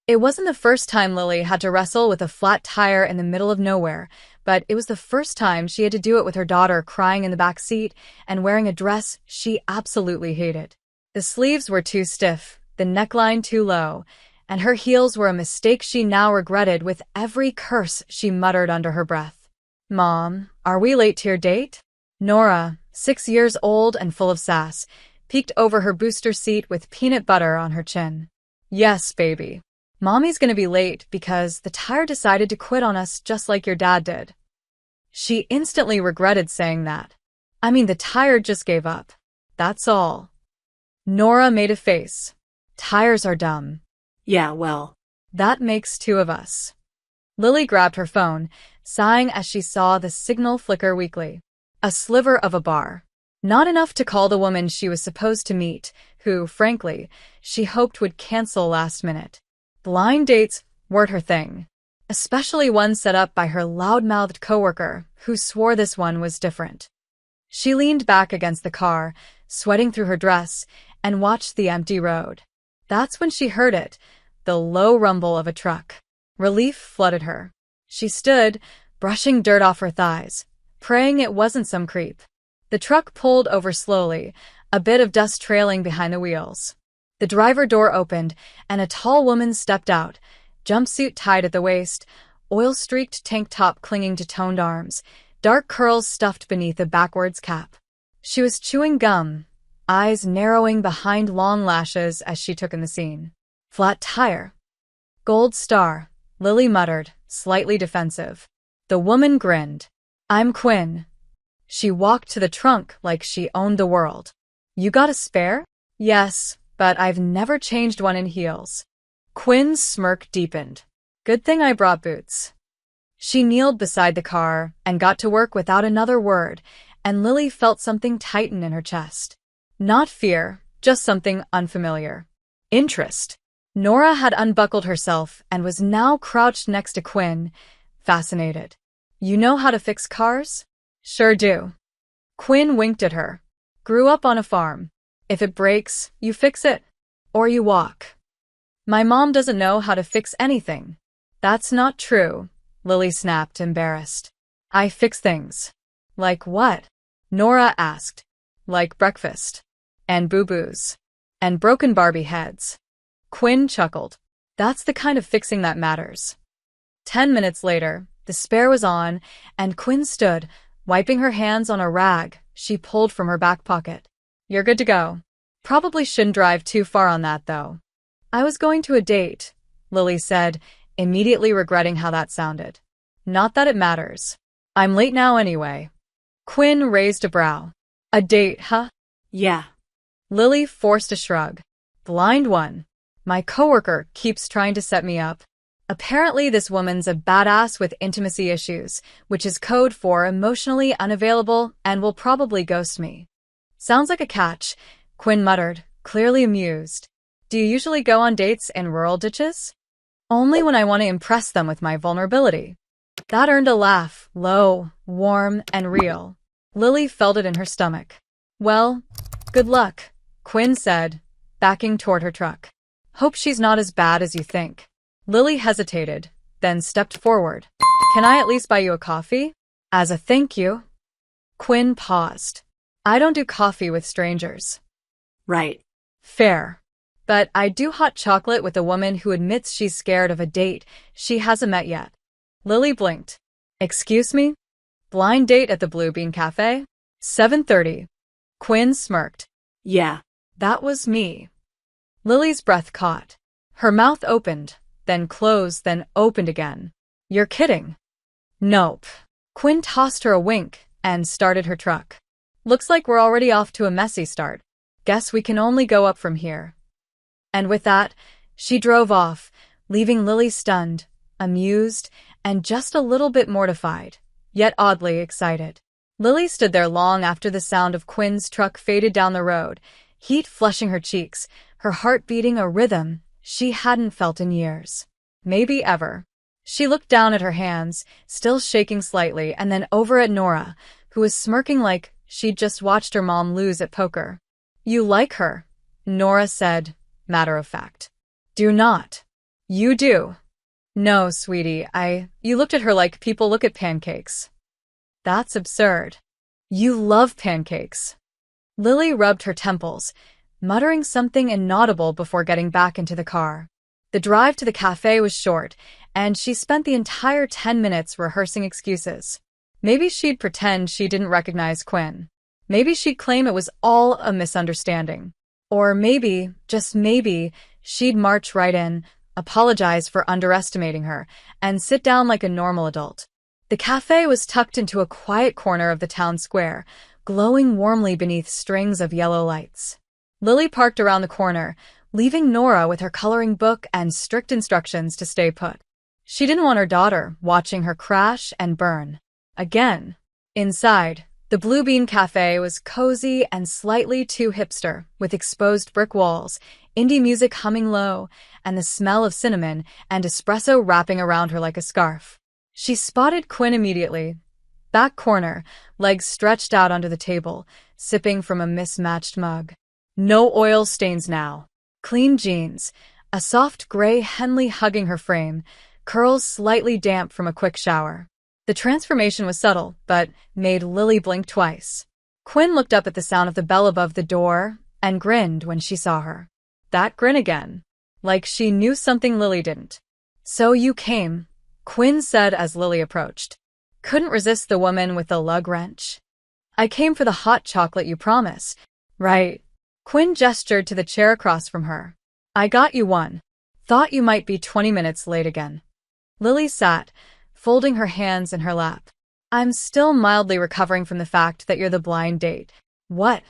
It wasn't the first time Lily had to wrestle with a flat tire in the middle of nowhere, but it was the first time she had to do it with her daughter crying in the back seat and wearing a dress she absolutely hated. The sleeves were too stiff, the neckline too low, and her heels were a mistake she now regretted with every curse she muttered under her breath. "Mom, are we late to your date?" Nora, 6 years old and full of sass, peeked over her booster seat with peanut butter on her chin. "Yes, baby. Mommy's gonna be late because the tire decided to quit on us just like your dad did." She instantly regretted saying that. I mean, the tire just gave up. That's all. Nora made a face. "Tires are dumb." Yeah, well. "That makes two of us." Lily grabbed her phone, sighing as she saw the signal flicker weakly. A sliver of a bar. Not enough to call the woman she was supposed to meet, who, frankly, she hoped would cancel last minute. Blind dates weren't her thing, especially one set up by her loud-mouthed coworker, who swore this one was different. She leaned back against the car, sweating through her dress, and watched the empty road. That's when she heard it, the low rumble of a truck. Relief flooded her. She stood, brushing dirt off her thighs, praying it wasn't some creep. The truck pulled over slowly, a bit of dust trailing behind the wheels. The driver door opened, and a tall woman stepped out, jumpsuit tied at the waist, oil-streaked tank top clinging to toned arms, dark curls stuffed beneath a backwards cap. She was chewing gum, eyes narrowing behind long lashes as she took in the scene. "Flat tire." "Gold star," Lily muttered, slightly defensive. The woman grinned. "I'm Quinn." She walked to the trunk like she owned the world. "You got a spare?" "Yes, but I've never changed one in heels." Quinn's smirk deepened. "Good thing I brought boots." She kneeled beside the car and got to work without another word, and Lily felt something tighten in her chest. Not fear, just something unfamiliar. Interest. Nora had unbuckled herself and was now crouched next to Quinn, fascinated. "You know how to fix cars?" "Sure do." Quinn winked at her. "Grew up on a farm. If it breaks, you fix it. Or you walk." "My mom doesn't know how to fix anything." "That's not true," Lily snapped, embarrassed. "I fix things." "Like what?" Nora asked. "Like breakfast. And boo-boos. And broken Barbie heads." Quinn chuckled. "That's the kind of fixing that matters." 10 minutes later, the spare was on, and Quinn stood, wiping her hands on a rag she pulled from her back pocket. "You're good to go. Probably shouldn't drive too far on that, though." "I was going to a date," Lily said, immediately regretting how that sounded. "Not that it matters. I'm late now anyway." Quinn raised a brow. "A date, huh?" Yeah. Lily forced a shrug. "Blind one. My coworker keeps trying to set me up. Apparently this woman's a badass with intimacy issues, which is code for emotionally unavailable and will probably ghost me." "Sounds like a catch," Quinn muttered, clearly amused. "Do you usually go on dates in rural ditches?" "Only when I want to impress them with my vulnerability." That earned a laugh, low, warm, and real. Lily felt it in her stomach. "Well, good luck," Quinn said, backing toward her truck. "Hope she's not as bad as you think." Lily hesitated, then stepped forward. "Can I at least buy you a coffee? As a thank you?" Quinn paused. "I don't do coffee with strangers." Right. "Fair. But I do hot chocolate with a woman who admits she's scared of a date she hasn't met yet." Lily blinked. "Excuse me? Blind date at the Blue Bean Cafe? 7:30. Quinn smirked. Yeah. "That was me." Lily's breath caught. Her mouth opened, then closed, then opened again. "You're kidding." "Nope." Quinn tossed her a wink and started her truck. "Looks like we're already off to a messy start. Guess we can only go up from here." And with that, she drove off, leaving Lily stunned, amused, and just a little bit mortified, yet oddly excited. Lily stood there long after the sound of Quinn's truck faded down the road, heat flushing her cheeks, her heart beating a rhythm she hadn't felt in years. Maybe ever. She looked down at her hands, still shaking slightly, and then over at Nora, who was smirking like she'd just watched her mom lose at poker. "You like her," Nora said, matter of fact. "Do not." You do. No, sweetie, You looked at her like people look at pancakes. That's absurd. You love pancakes. Lily rubbed her temples, muttering something inaudible before getting back into the car. The drive to the cafe was short, and she spent the entire 10 minutes rehearsing excuses. Maybe she'd pretend she didn't recognize Quinn. Maybe she'd claim it was all a misunderstanding. Or maybe, just maybe, she'd march right in, apologize for underestimating her, and sit down like a normal adult. The cafe was tucked into a quiet corner of the town square, glowing warmly beneath strings of yellow lights. Lily parked around the corner, leaving Nora with her coloring book and strict instructions to stay put. She didn't want her daughter watching her crash and burn. Again. Inside, the Blue Bean Cafe was cozy and slightly too hipster, with exposed brick walls, indie music humming low, and the smell of cinnamon and espresso wrapping around her like a scarf. She spotted Quinn immediately. Back corner, legs stretched out under the table, sipping from a mismatched mug. No oil stains now. Clean jeans, a soft gray Henley hugging her frame, curls slightly damp from a quick shower. The transformation was subtle, but made Lily blink twice. Quinn looked up at the sound of the bell above the door and grinned when she saw her. That grin again. Like she knew something Lily didn't. So you came, Quinn said as Lily approached. Couldn't resist the woman with the lug wrench. I came for the hot chocolate you promised. Right. Quinn gestured to the chair across from her. I got you one. Thought you might be 20 minutes late again. Lily sat, folding her hands in her lap. I'm still mildly recovering from the fact that you're the blind date. What?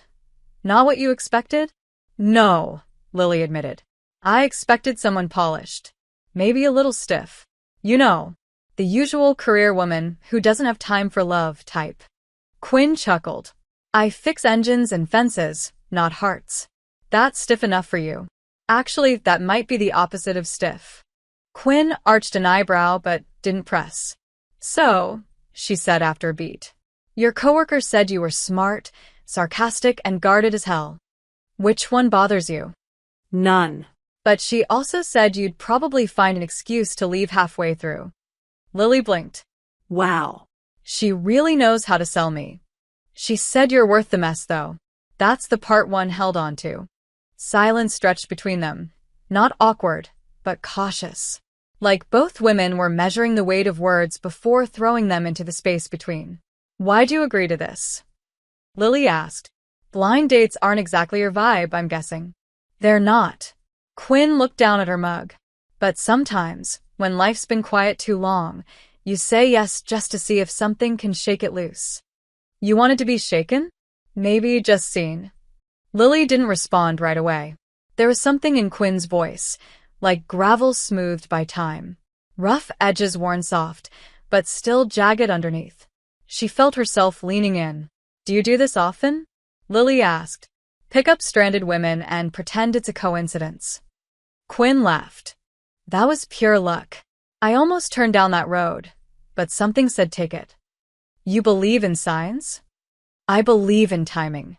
Not what you expected? No, Lily admitted. I expected someone polished. Maybe a little stiff. You know, the usual career woman who doesn't have time for love type. Quinn chuckled. I fix engines and fences, not hearts. That's stiff enough for you. Actually, that might be the opposite of stiff. Quinn arched an eyebrow but didn't press. So, she said after a beat. Your coworker said you were smart, sarcastic, and guarded as hell. Which one bothers you? None. But she also said you'd probably find an excuse to leave halfway through. Lily blinked. Wow. She really knows how to sell me. She said you're worth the mess, though. That's the part one held on to. Silence stretched between them. Not awkward, but cautious. Like both women were measuring the weight of words before throwing them into the space between. Why'd you agree to this? Lily asked. Blind dates aren't exactly your vibe, I'm guessing. They're not. Quinn looked down at her mug. But sometimes, when life's been quiet too long, you say yes just to see if something can shake it loose. You wanted to be shaken? Maybe just seen. Lily didn't respond right away. There was something in Quinn's voice, like gravel smoothed by time. Rough edges worn soft, but still jagged underneath. She felt herself leaning in. Do you do this often? Lily asked. Pick up stranded women and pretend it's a coincidence. Quinn laughed. That was pure luck. I almost turned down that road, but something said take it. You believe in signs? I believe in timing.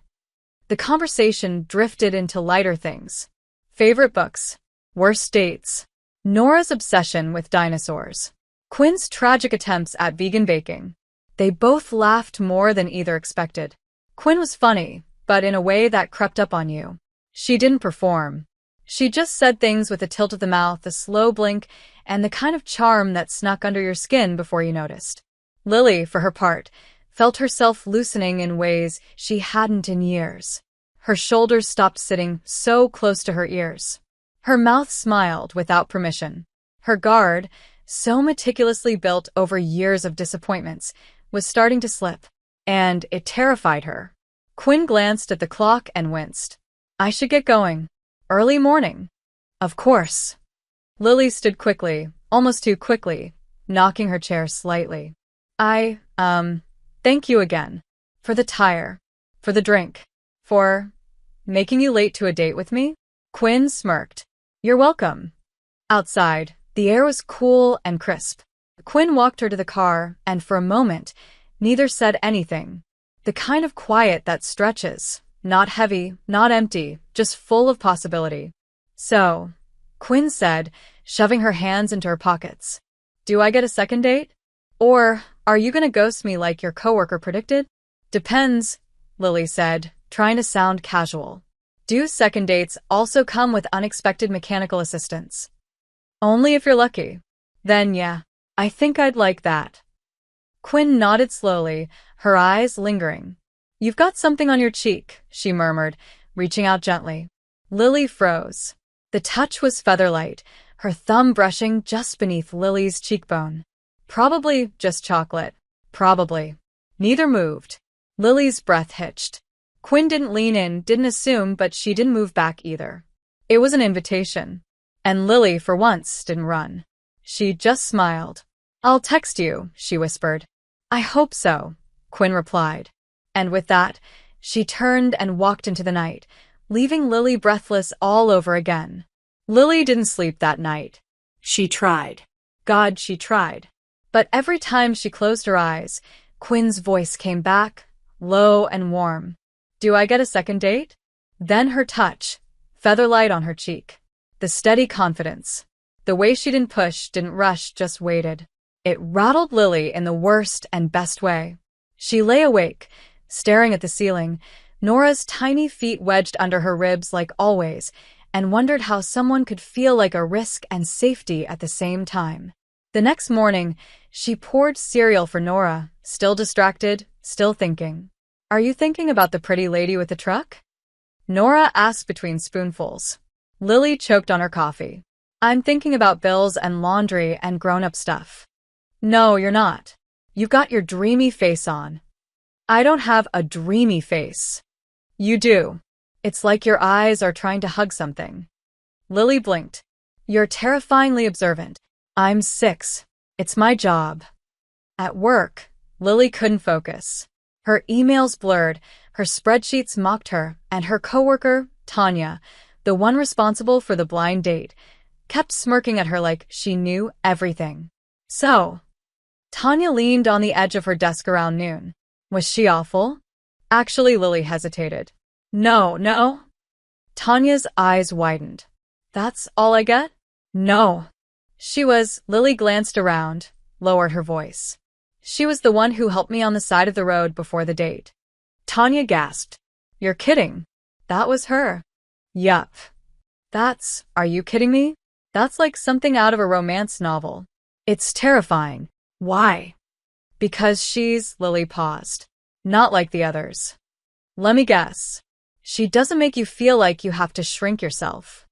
The conversation drifted into lighter things. Favorite books. Worst dates. Nora's obsession with dinosaurs. Quinn's tragic attempts at vegan baking. They both laughed more than either expected. Quinn was funny, but in a way that crept up on you. She didn't perform. She just said things with a tilt of the mouth, a slow blink, and the kind of charm that snuck under your skin before you noticed. Lily, for her part, felt herself loosening in ways she hadn't in years. Her shoulders stopped sitting so close to her ears. Her mouth smiled without permission. Her guard, so meticulously built over years of disappointments, was starting to slip, and it terrified her. Quinn glanced at the clock and winced. I should get going. Early morning. Of course. Lily stood quickly, almost too quickly, knocking her chair slightly. Thank you again. For the tire. For the drink. For making you late to a date with me? Quinn smirked. You're welcome. Outside, the air was cool and crisp. Quinn walked her to the car, and for a moment, neither said anything. The kind of quiet that stretches, not heavy, not empty, just full of possibility. So, Quinn said, shoving her hands into her pockets. Do I get a second date? Or are you gonna ghost me like your coworker predicted? Depends, Lily said, trying to sound casual. Do second dates also come with unexpected mechanical assistance? Only if you're lucky. Then yeah, I think I'd like that. Quinn nodded slowly, her eyes lingering. You've got something on your cheek, she murmured, reaching out gently. Lily froze. The touch was featherlight, her thumb brushing just beneath Lily's cheekbone. Probably just chocolate. Probably. Neither moved. Lily's breath hitched. Quinn didn't lean in, didn't assume, but she didn't move back either. It was an invitation. And Lily, for once, didn't run. She just smiled. I'll text you, she whispered. I hope so, Quinn replied. And with that, she turned and walked into the night, leaving Lily breathless all over again. Lily didn't sleep that night. She tried. God, she tried. But every time she closed her eyes, Quinn's voice came back, low and warm. Do I get a second date? Then her touch, featherlight on her cheek. The steady confidence. The way she didn't push, didn't rush, just waited. It rattled Lily in the worst and best way. She lay awake, staring at the ceiling, Nora's tiny feet wedged under her ribs like always, and wondered how someone could feel like a risk and safety at the same time. The next morning, she poured cereal for Nora, still distracted, still thinking. Are you thinking about the pretty lady with the truck? Nora asked between spoonfuls. Lily choked on her coffee. I'm thinking about bills and laundry and grown-up stuff. No, you're not. You've got your dreamy face on. I don't have a dreamy face. You do. It's like your eyes are trying to hug something. Lily blinked. You're terrifyingly observant. I'm 6. It's my job. At work, Lily couldn't focus. Her emails blurred, her spreadsheets mocked her, and her coworker, Tanya, the one responsible for the blind date, kept smirking at her like she knew everything. So, Tanya leaned on the edge of her desk around noon. Was she awful? Actually, Lily hesitated. No. Tanya's eyes widened. That's all I get? No. She was. Lily glanced around, lowered her voice. She was the one who helped me on the side of the road before the date. Tanya gasped. You're kidding. That was her. Yup. Are you kidding me? That's like something out of a romance novel. It's terrifying. Why? Because Lily paused. Not like the others. Let me guess. She doesn't make you feel like you have to shrink yourself.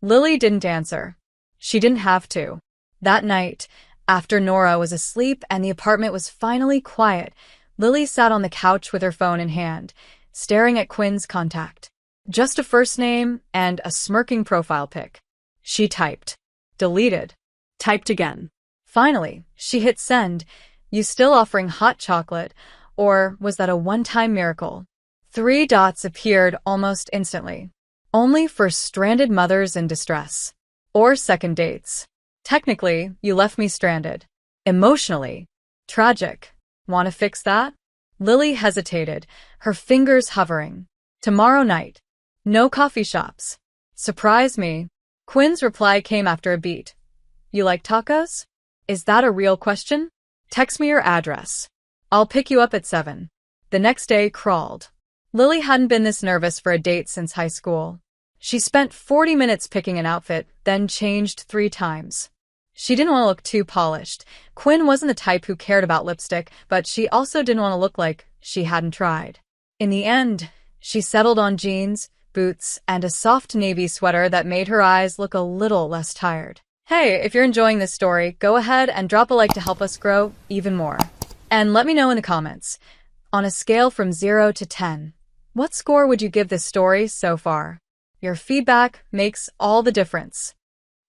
Lily didn't answer. She didn't have to. That night, after Nora was asleep and the apartment was finally quiet, Lily sat on the couch with her phone in hand, staring at Quinn's contact. Just a first name and a smirking profile pic. She typed. Deleted. Typed again. Finally, she hit send. You still offering hot chocolate? Or was that a one-time miracle? 3 dots appeared almost instantly. Only for stranded mothers in distress. Or second dates. Technically, you left me stranded. Emotionally. Tragic. Want to fix that? Lily hesitated, her fingers hovering. Tomorrow night. No coffee shops. Surprise me. Quinn's reply came after a beat. You like tacos? Is that a real question? Text me your address. I'll pick you up at 7. The next day crawled. Lily hadn't been this nervous for a date since high school. She spent 40 minutes picking an outfit, then changed 3 times. She didn't want to look too polished. Quinn wasn't the type who cared about lipstick, but she also didn't want to look like she hadn't tried. In the end, she settled on jeans, boots, and a soft navy sweater that made her eyes look a little less tired. Hey, if you're enjoying this story, go ahead and drop a like to help us grow even more. And let me know in the comments, on a scale from 0 to 10, what score would you give this story so far? Your feedback makes all the difference.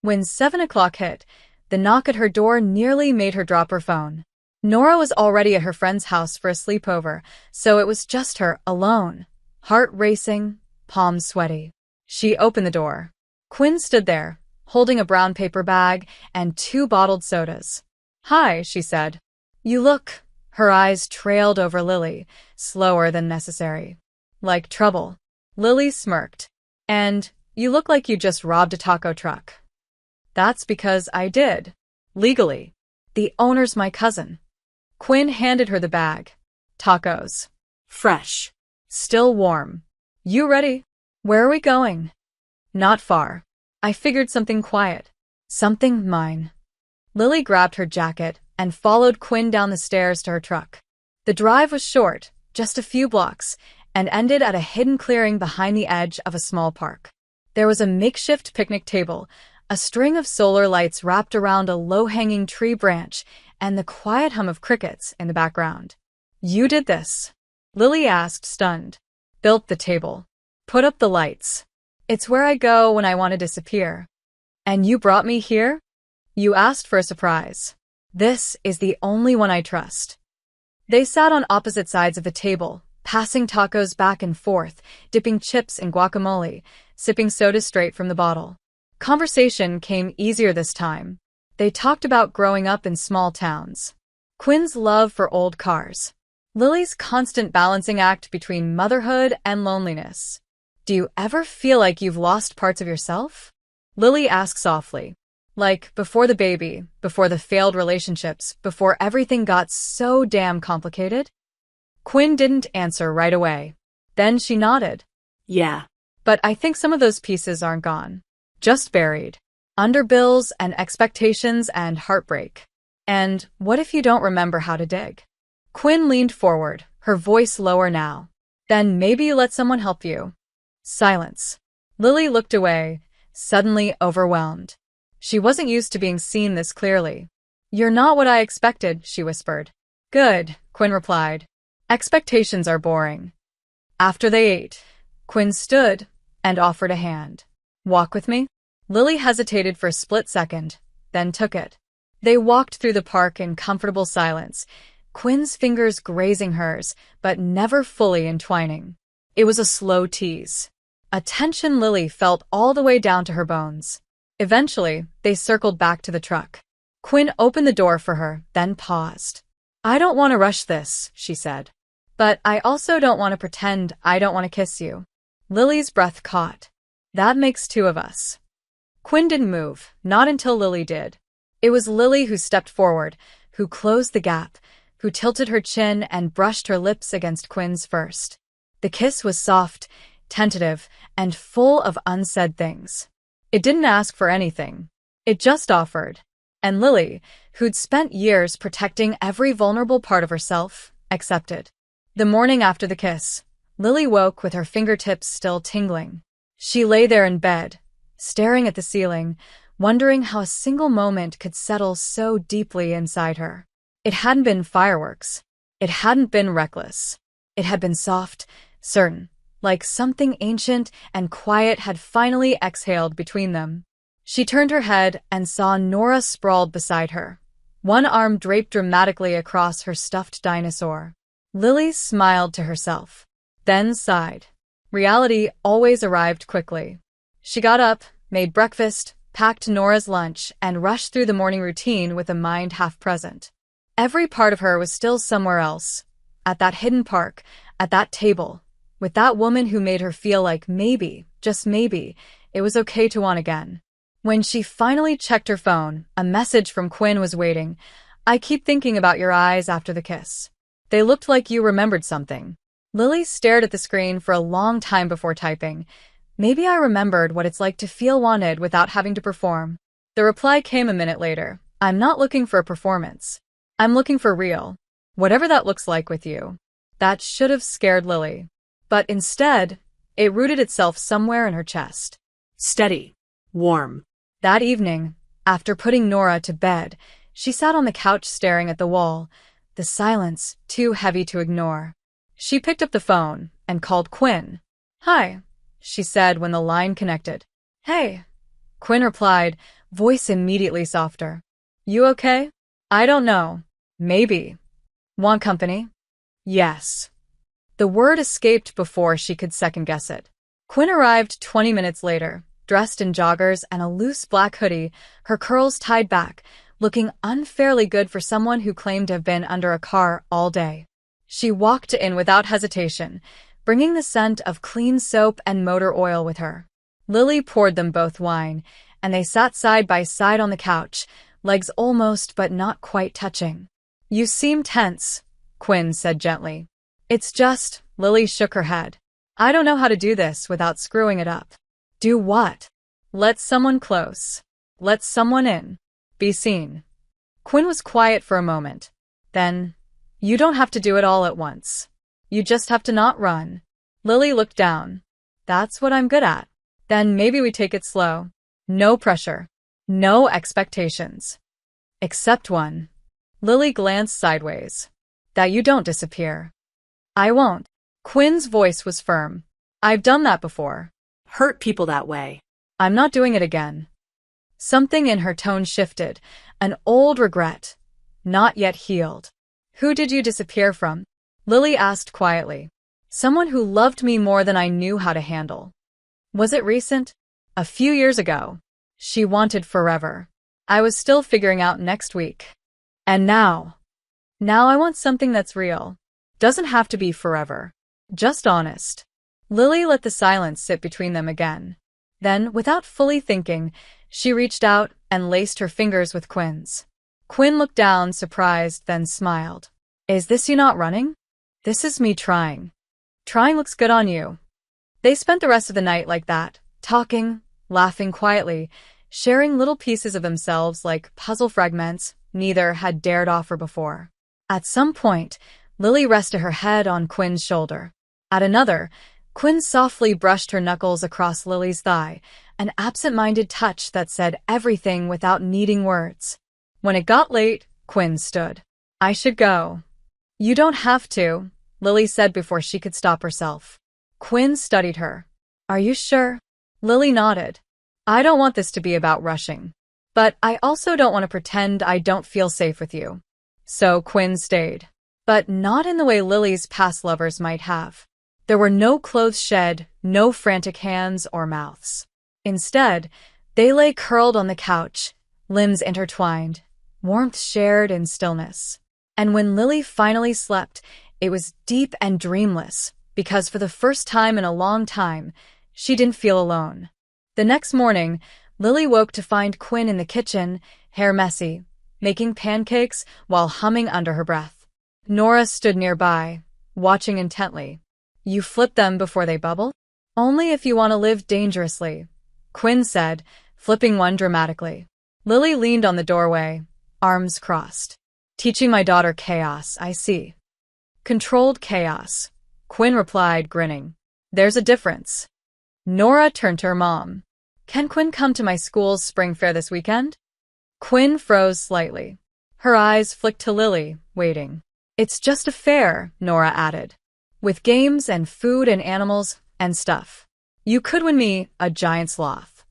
When 7 o'clock hit, the knock at her door nearly made her drop her phone. Nora was already at her friend's house for a sleepover, so it was just her, alone. Heart racing, palms sweaty. She opened the door. Quinn stood there, holding a brown paper bag and 2 bottled sodas. Hi, she said. You look. Her eyes trailed over Lily, slower than necessary. Like trouble. Lily smirked. And you look like you just robbed a taco truck. That's because I did. Legally. The owner's my cousin. Quinn handed her the bag. Tacos. Fresh. Still warm. You ready? Where are we going? Not far. I figured something quiet. Something mine. Lily grabbed her jacket and followed Quinn down the stairs to her truck. The drive was short, just a few blocks, and ended at a hidden clearing behind the edge of a small park. There was a makeshift picnic table, a string of solar lights wrapped around a low-hanging tree branch, and the quiet hum of crickets in the background. You did this? Lily asked, stunned. Built the table. Put up the lights. It's where I go when I want to disappear. And you brought me here? You asked for a surprise. This is the only one I trust. They sat on opposite sides of the table, passing tacos back and forth, dipping chips in guacamole, sipping soda straight from the bottle. Conversation came easier this time. They talked about growing up in small towns. Quinn's love for old cars. Lily's constant balancing act between motherhood and loneliness. Do you ever feel like you've lost parts of yourself? Lily asked softly. Like, before the baby, before the failed relationships, before everything got so damn complicated? Quinn didn't answer right away. Then she nodded. Yeah. But I think some of those pieces aren't gone. Just buried. Under bills and expectations and heartbreak. And what if you don't remember how to dig? Quinn leaned forward, her voice lower now. Then maybe you let someone help you. Silence. Lily looked away, suddenly overwhelmed. She wasn't used to being seen this clearly. You're not what I expected, she whispered. Good, Quinn replied. Expectations are boring. After they ate, Quinn stood and offered a hand. Walk with me? Lily hesitated for a split second, then took it. They walked through the park in comfortable silence, Quinn's fingers grazing hers, but never fully entwining. It was a slow tease. A tension Lily felt all the way down to her bones. Eventually, they circled back to the truck. Quinn opened the door for her, then paused. I don't want to rush this, she said. But I also don't want to pretend I don't want to kiss you. Lily's breath caught. That makes two of us. Quinn didn't move, not until Lily did. It was Lily who stepped forward, who closed the gap, who tilted her chin and brushed her lips against Quinn's first. The kiss was soft, tentative, and full of unsaid things. It didn't ask for anything. It just offered. And Lily, who'd spent years protecting every vulnerable part of herself, accepted. The morning after the kiss, Lily woke with her fingertips still tingling. She lay there in bed, staring at the ceiling, wondering how a single moment could settle so deeply inside her. It hadn't been fireworks. It hadn't been reckless. It had been soft, certain, like something ancient and quiet had finally exhaled between them. She turned her head and saw Nora sprawled beside her, one arm draped dramatically across her stuffed dinosaur. Lily smiled to herself, then sighed. Reality always arrived quickly. She got up, made breakfast, packed Nora's lunch, and rushed through the morning routine with a mind half present. Every part of her was still somewhere else, at that hidden park, at that table, with that woman who made her feel like maybe, just maybe, it was okay to want again. When she finally checked her phone, a message from Quinn was waiting. I keep thinking about your eyes after the kiss. They looked like you remembered something. Lily stared at the screen for a long time before typing. Maybe I remembered what it's like to feel wanted without having to perform. The reply came a minute later. I'm not looking for a performance. I'm looking for real. Whatever that looks like with you. That should have scared Lily. But instead, it rooted itself somewhere in her chest. Steady. Warm. That evening, after putting Nora to bed, she sat on the couch staring at the wall, the silence too heavy to ignore. She picked up the phone and called Quinn. Hi, she said when the line connected. Hey, Quinn replied, voice immediately softer. You okay? I don't know. Maybe. Want company? Yes. The word escaped before she could second-guess it. Quinn arrived 20 minutes later, dressed in joggers and a loose black hoodie, her curls tied back, looking unfairly good for someone who claimed to have been under a car all day. She walked in without hesitation, bringing the scent of clean soap and motor oil with her. Lily poured them both wine, and they sat side by side on the couch, legs almost but not quite touching. "You seem tense," Quinn said gently. "It's just," Lily shook her head. "I don't know how to do this without screwing it up." "Do what?" "Let someone close. Let someone in. Be seen." Quinn was quiet for a moment. Then, "You don't have to do it all at once. You just have to not run." Lily looked down. "That's what I'm good at." "Then maybe we take it slow. No pressure. No expectations. Except one." Lily glanced sideways. "That you don't disappear." "I won't." Quinn's voice was firm. "I've done that before. Hurt people that way. I'm not doing it again." Something in her tone shifted, an old regret, not yet healed. "Who did you disappear from?" Lily asked quietly. "Someone who loved me more than I knew how to handle." "Was it recent?" "A few years ago. She wanted forever. I was still figuring out next week. And now I want something that's real. Doesn't have to be forever. Just honest." Lily let the silence sit between them again. Then, without fully thinking, she reached out and laced her fingers with Quinn's. Quinn looked down, surprised, then smiled. "Is this you not running?" "This is me trying." "Trying looks good on you." They spent the rest of the night like that, talking, laughing quietly, sharing little pieces of themselves like puzzle fragments neither had dared offer before. At some point, Lily rested her head on Quinn's shoulder. At another, Quinn softly brushed her knuckles across Lily's thigh, an absent-minded touch that said everything without needing words. When it got late, Quinn stood. "I should go." "You don't have to," Lily said before she could stop herself. Quinn studied her. "Are you sure?" Lily nodded. "I don't want this to be about rushing. But I also don't want to pretend I don't feel safe with you." So Quinn stayed. But not in the way Lily's past lovers might have. There were no clothes shed, no frantic hands or mouths. Instead, they lay curled on the couch, limbs intertwined, warmth shared in stillness. And when Lily finally slept, it was deep and dreamless, because for the first time in a long time, she didn't feel alone. The next morning, Lily woke to find Quinn in the kitchen, hair messy, making pancakes while humming under her breath. Nora stood nearby, watching intently. "You flip them before they bubble?" "Only if you want to live dangerously," Quinn said, flipping one dramatically. Lily leaned on the doorway, arms crossed. "Teaching my daughter chaos, I see." "Controlled chaos," Quinn replied, grinning. "There's a difference." Nora turned to her mom. "Can Quinn come to my school's spring fair this weekend?" Quinn froze slightly. Her eyes flicked to Lily, waiting. "It's just a fair," Nora added. "With games and food and animals and stuff. You could win me a giant sloth."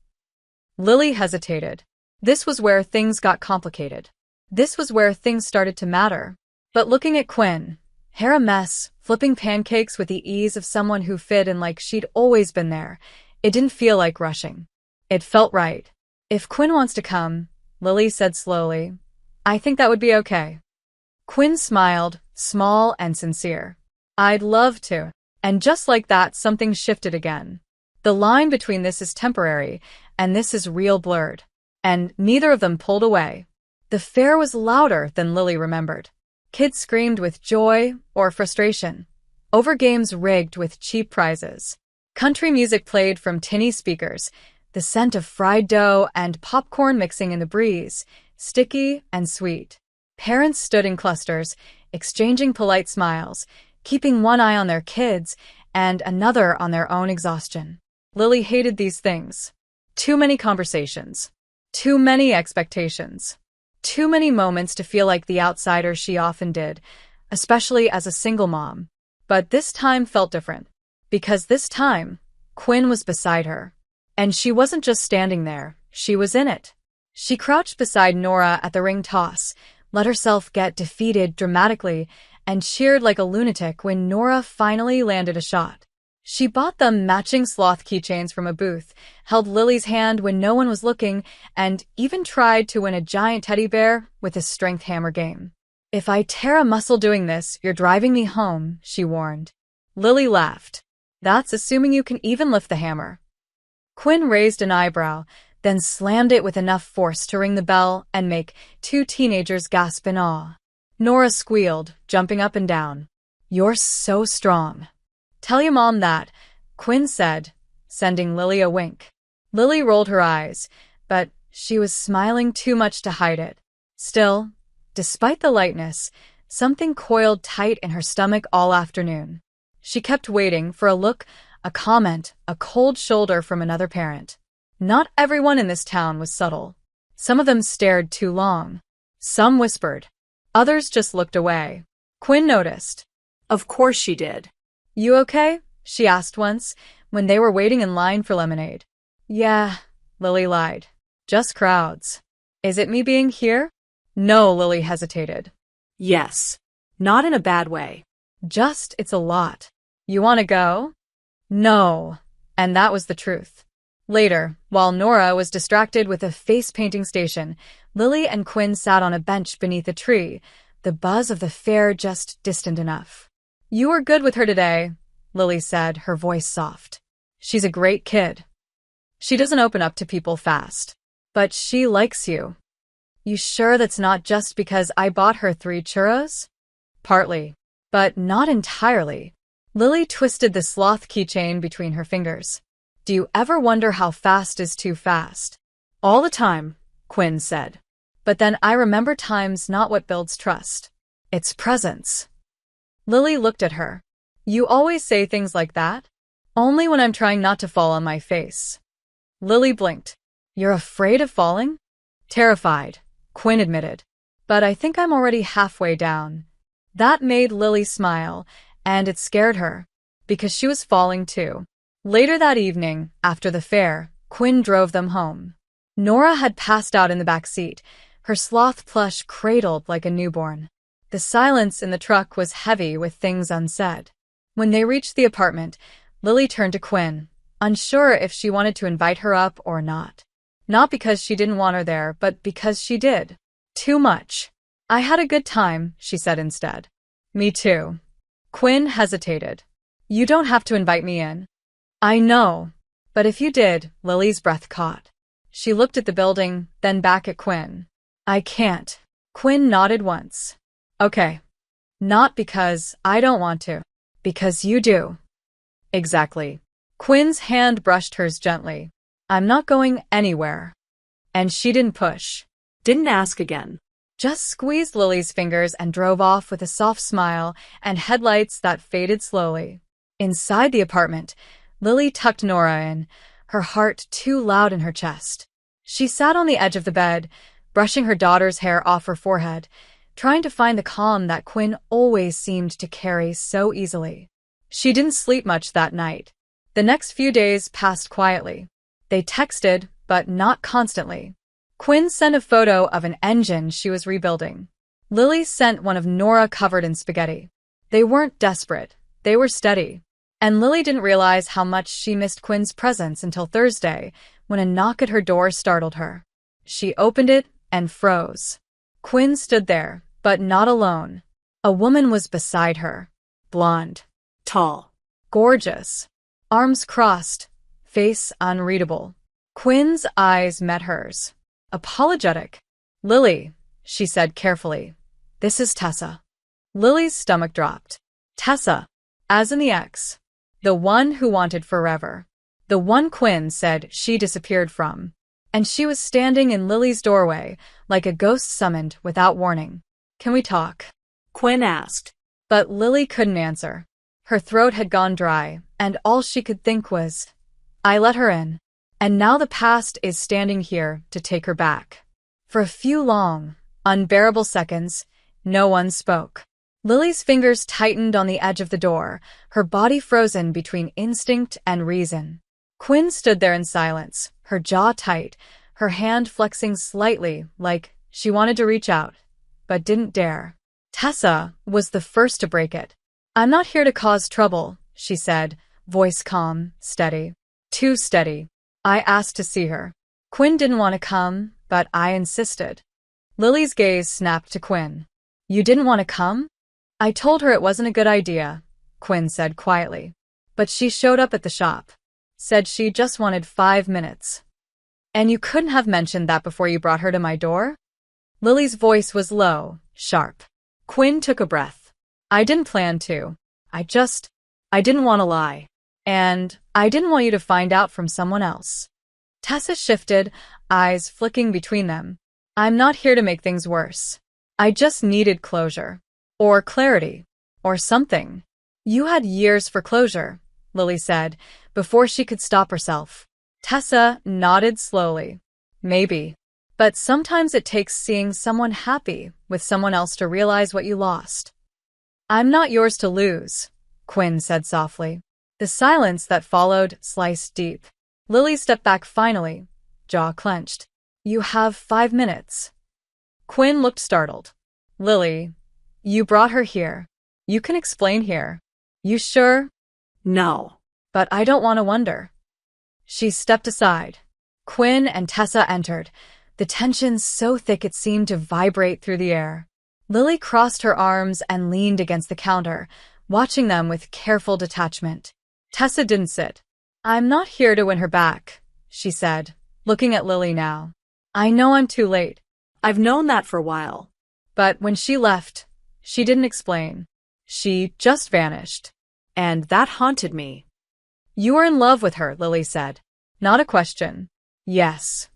Lily hesitated. This was where things got complicated. This was where things started to matter. But looking at Quinn, hair a mess, flipping pancakes with the ease of someone who fit in like she'd always been there, it didn't feel like rushing. It felt right. "If Quinn wants to come," Lily said slowly, "I think that would be okay." Quinn smiled, small and sincere. "I'd love to." And just like that, something shifted again. The line between this is temporary and this is real blurred. And neither of them pulled away. The fair was louder than Lily remembered. Kids screamed with joy or frustration. Over games rigged with cheap prizes. Country music played from tinny speakers, the scent of fried dough and popcorn mixing in the breeze, sticky and sweet. Parents stood in clusters, exchanging polite smiles, keeping one eye on their kids and another on their own exhaustion. Lily hated these things. Too many conversations. Too many expectations. Too many moments to feel like the outsider she often did, especially as a single mom. But this time felt different. Because this time, Quinn was beside her. And she wasn't just standing there, she was in it. She crouched beside Nora at the ring toss, let herself get defeated dramatically, and cheered like a lunatic when Nora finally landed a shot. She bought them matching sloth keychains from a booth, held Lily's hand when no one was looking, and even tried to win a giant teddy bear with a strength hammer game. "If I tear a muscle doing this, you're driving me home," she warned. Lily laughed. "That's assuming you can even lift the hammer." Quinn raised an eyebrow, then slammed it with enough force to ring the bell and make two teenagers gasp in awe. Nora squealed, jumping up and down. "You're so strong." "Tell your mom that," Quinn said, sending Lily a wink. Lily rolled her eyes, but she was smiling too much to hide it. Still, despite the lightness, something coiled tight in her stomach all afternoon. She kept waiting for a look, a comment, a cold shoulder from another parent. Not everyone in this town was subtle. Some of them stared too long. Some whispered. Others just looked away. Quinn noticed. Of course she did. "You okay?" she asked once, when they were waiting in line for lemonade. "Yeah," Lily lied. "Just crowds." "Is it me being here?" "No," Lily hesitated. Yes. Not in a bad way. "Just, it's a lot." "You want to go?" "No." And that was the truth. Later, while Nora was distracted with a face-painting station, Lily and Quinn sat on a bench beneath a tree, the buzz of the fair just distant enough. "You were good with her today," Lily said, her voice soft. "She's a great kid. She doesn't open up to people fast. But she likes you." "You sure that's not just because I bought her 3 churros?" "Partly. But not entirely." Lily twisted the sloth keychain between her fingers. "Do you ever wonder how fast is too fast?" "All the time," Quinn said. "But then I remember time's not what builds trust. It's presence." Lily looked at her. "You always say things like that?" "Only when I'm trying not to fall on my face." Lily blinked. "You're afraid of falling?" "Terrified," Quinn admitted. "But I think I'm already halfway down." That made Lily smile, and it scared her, because she was falling too. Later that evening, after the fair, Quinn drove them home. Nora had passed out in the back seat, her sloth plush cradled like a newborn. The silence in the truck was heavy with things unsaid. When they reached the apartment, Lily turned to Quinn, unsure if she wanted to invite her up or not. Not because she didn't want her there, but because she did. Too much. "I had a good time," she said instead. "Me too." Quinn hesitated. "You don't have to invite me in." "I know. But if you did," Lily's breath caught. She looked at the building, then back at Quinn. "I can't." Quinn nodded once. "Okay. Not because I don't want to. Because you do." "Exactly." Quinn's hand brushed hers gently. "I'm not going anywhere." And she didn't push. Didn't ask again. Just squeezed Lily's fingers and drove off with a soft smile and headlights that faded slowly. Inside the apartment, Lily tucked Nora in, her heart too loud in her chest. She sat on the edge of the bed, brushing her daughter's hair off her forehead, trying to find the calm that Quinn always seemed to carry so easily. She didn't sleep much that night. The next few days passed quietly. They texted, but not constantly. Quinn sent a photo of an engine she was rebuilding. Lily sent one of Nora covered in spaghetti. They weren't desperate. They were steady. And Lily didn't realize how much she missed Quinn's presence until Thursday, when a knock at her door startled her. She opened it and froze. Quinn stood there, but not alone. A woman was beside her. Blonde. Tall. Gorgeous. Arms crossed. Face unreadable. Quinn's eyes met hers. Apologetic. "Lily," she said carefully. "This is Tessa." Lily's stomach dropped. Tessa. As in the ex. The one who wanted forever. The one Quinn said she disappeared from. And she was standing in Lily's doorway, like a ghost summoned without warning. "Can we talk?" Quinn asked. But Lily couldn't answer. Her throat had gone dry, and all she could think was, "I let her in. And now the past is standing here to take her back." For a few long, unbearable seconds, no one spoke. Lily's fingers tightened on the edge of the door, her body frozen between instinct and reason. Quinn stood there in silence, her jaw tight, her hand flexing slightly like she wanted to reach out, but didn't dare. Tessa was the first to break it. "I'm not here to cause trouble," she said, voice calm, steady. Too steady. "I asked to see her. Quinn didn't want to come, but I insisted." Lily's gaze snapped to Quinn. "You didn't want to come?" "I told her it wasn't a good idea," Quinn said quietly. "But she showed up at the shop. Said she just wanted 5 minutes." And you couldn't have mentioned that before you brought her to my door? Lily's voice was low, sharp. Quinn took a breath. I didn't plan to. I didn't want to lie. And I didn't want you to find out from someone else. Tessa shifted, eyes flicking between them. I'm not here to make things worse. I just needed closure. Or clarity. Or something. You had years for closure, Lily said, before she could stop herself. Tessa nodded slowly. Maybe. But sometimes it takes seeing someone happy with someone else to realize what you lost. I'm not yours to lose, Quinn said softly. The silence that followed sliced deep. Lily stepped back finally, jaw clenched. You have 5 minutes. Quinn looked startled. Lily, you brought her here. You can explain here. You sure? No. But I don't want to wonder. She stepped aside. Quinn and Tessa entered, the tension so thick it seemed to vibrate through the air. Lily crossed her arms and leaned against the counter, watching them with careful detachment. Tessa didn't sit. I'm not here to win her back, she said, looking at Lily now. I know I'm too late. I've known that for a while. But when she left, she didn't explain. She just vanished. And that haunted me. You are in love with her, Lily said. Not a question. Yes.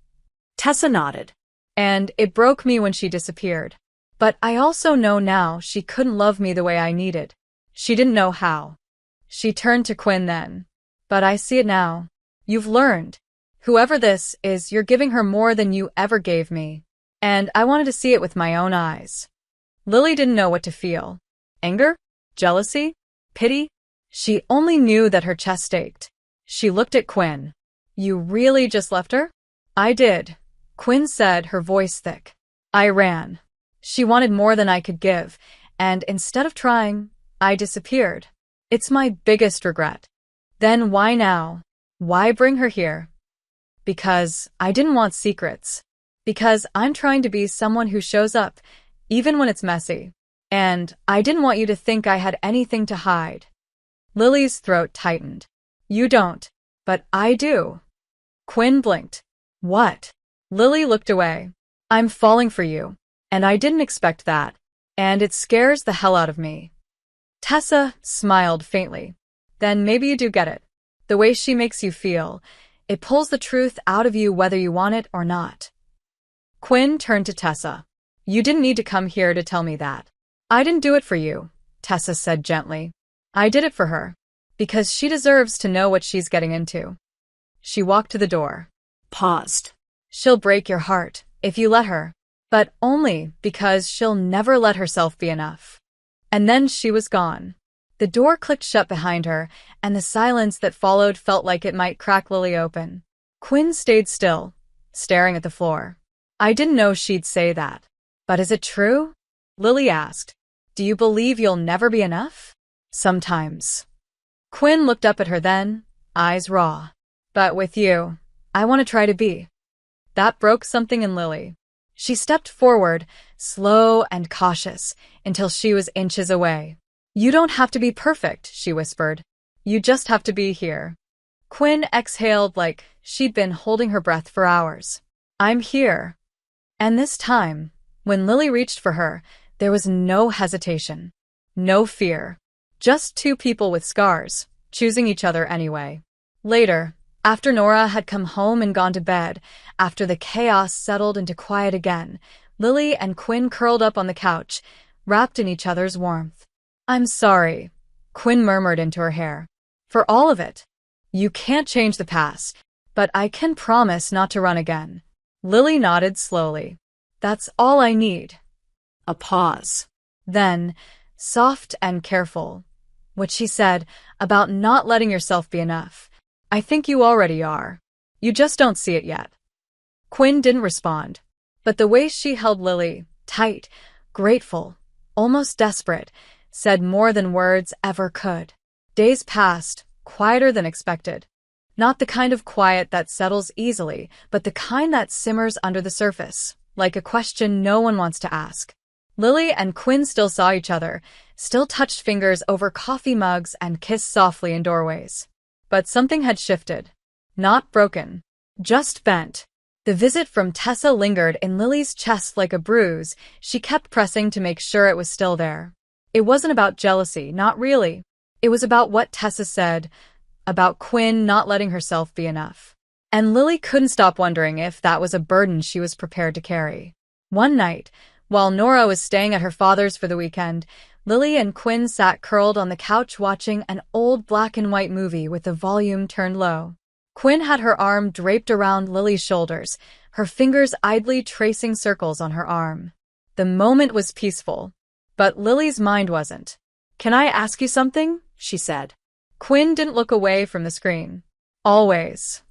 Tessa nodded. And it broke me when she disappeared. But I also know now she couldn't love me the way I needed. She didn't know how. She turned to Quinn then. But I see it now. You've learned. Whoever this is, you're giving her more than you ever gave me. And I wanted to see it with my own eyes. Lily didn't know what to feel. Anger? Jealousy? Pity? She only knew that her chest ached. She looked at Quinn. You really just left her? I did, Quinn said, her voice thick. I ran. She wanted more than I could give, and instead of trying, I disappeared. It's my biggest regret. Then why now? Why bring her here? Because I didn't want secrets. Because I'm trying to be someone who shows up, even when it's messy. And I didn't want you to think I had anything to hide. Lily's throat tightened. You don't. But I do. Quinn blinked. What? Lily looked away. I'm falling for you. And I didn't expect that. And it scares the hell out of me. Tessa smiled faintly. Then maybe you do get it. The way she makes you feel. It pulls the truth out of you whether you want it or not. Quinn turned to Tessa. You didn't need to come here to tell me that. I didn't do it for you, Tessa said gently. I did it for her. Because she deserves to know what she's getting into. She walked to the door. Paused. She'll break your heart, if you let her. But only because she'll never let herself be enough. And then she was gone. The door clicked shut behind her, and the silence that followed felt like it might crack Lily open. Quinn stayed still, staring at the floor. I didn't know she'd say that. But is it true? Lily asked. Do you believe you'll never be enough? Sometimes. Quinn looked up at her then, eyes raw. But with you, I want to try to be. That broke something in Lily. She stepped forward, slow and cautious, until she was inches away. You don't have to be perfect, she whispered. You just have to be here. Quinn exhaled like she'd been holding her breath for hours. I'm here. And this time, when Lily reached for her, there was no hesitation. No fear. Just two people with scars, choosing each other anyway. Later, after Nora had come home and gone to bed, after the chaos settled into quiet again, Lily and Quinn curled up on the couch, wrapped in each other's warmth. I'm sorry, Quinn murmured into her hair. For all of it. You can't change the past, but I can promise not to run again. Lily nodded slowly. That's all I need. A pause. Then, soft and careful, what she said about not letting yourself be enough. I think you already are. You just don't see it yet. Quinn didn't respond, but the way she held Lily, tight, grateful, almost desperate, said more than words ever could. Days passed, quieter than expected. Not the kind of quiet that settles easily, but the kind that simmers under the surface, like a question no one wants to ask. Lily and Quinn still saw each other, still touched fingers over coffee mugs and kissed softly in doorways. But something had shifted. Not broken. Just bent. The visit from Tessa lingered in Lily's chest like a bruise. She kept pressing to make sure it was still there. It wasn't about jealousy, not really. It was about what Tessa said, about Quinn not letting herself be enough. And Lily couldn't stop wondering if that was a burden she was prepared to carry. One night, while Nora was staying at her father's for the weekend, Lily and Quinn sat curled on the couch watching an old black-and-white movie with the volume turned low. Quinn had her arm draped around Lily's shoulders, her fingers idly tracing circles on her arm. The moment was peaceful, but Lily's mind wasn't. "Can I ask you something?" she said. Quinn didn't look away from the screen. "Always."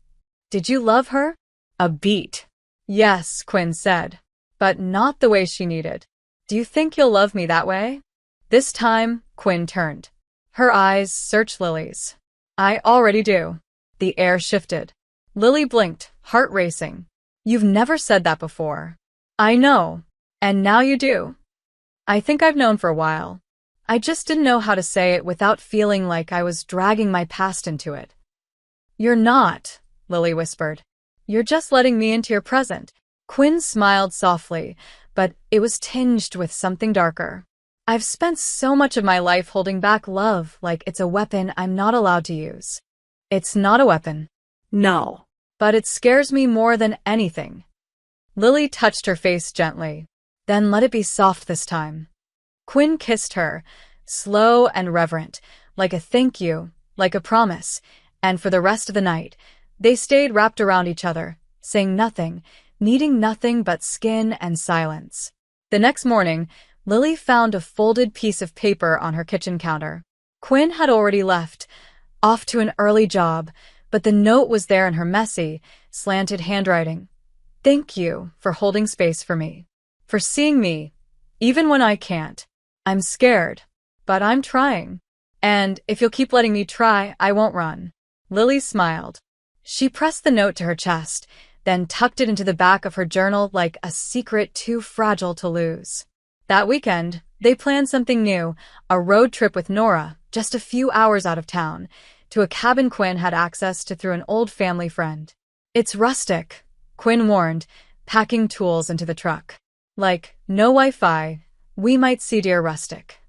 "Did you love her?" "A beat." "Yes," Quinn said, "but not the way she needed. Do you think you'll love me that way?" This time, Quinn turned. Her eyes searched Lily's. "I already do." The air shifted. Lily blinked, heart racing. "You've never said that before." "I know. And now you do." "I think I've known for a while. I just didn't know how to say it without feeling like I was dragging my past into it." "You're not," Lily whispered. "You're just letting me into your present." Quinn smiled softly, but it was tinged with something darker. "I've spent so much of my life holding back love like it's a weapon I'm not allowed to use." "It's not a weapon." No. "But it scares me more than anything." Lily touched her face gently. "Then let it be soft this time." Quinn kissed her, slow and reverent, like a thank you, like a promise, and for the rest of the night, they stayed wrapped around each other, saying nothing, needing nothing but skin and silence. The next morning, Lily found a folded piece of paper on her kitchen counter. Quinn had already left, off to an early job, but the note was there in her messy, slanted handwriting. "Thank you for holding space for me. For seeing me, even when I can't. I'm scared, but I'm trying. And if you'll keep letting me try, I won't run." Lily smiled. She pressed the note to her chest, then tucked it into the back of her journal like a secret too fragile to lose. That weekend, they planned something new, a road trip with Nora, just a few hours out of town, to a cabin Quinn had access to through an old family friend. "It's rustic," Quinn warned, packing tools into the truck. "Like, no Wi-Fi, we might see deer rustic."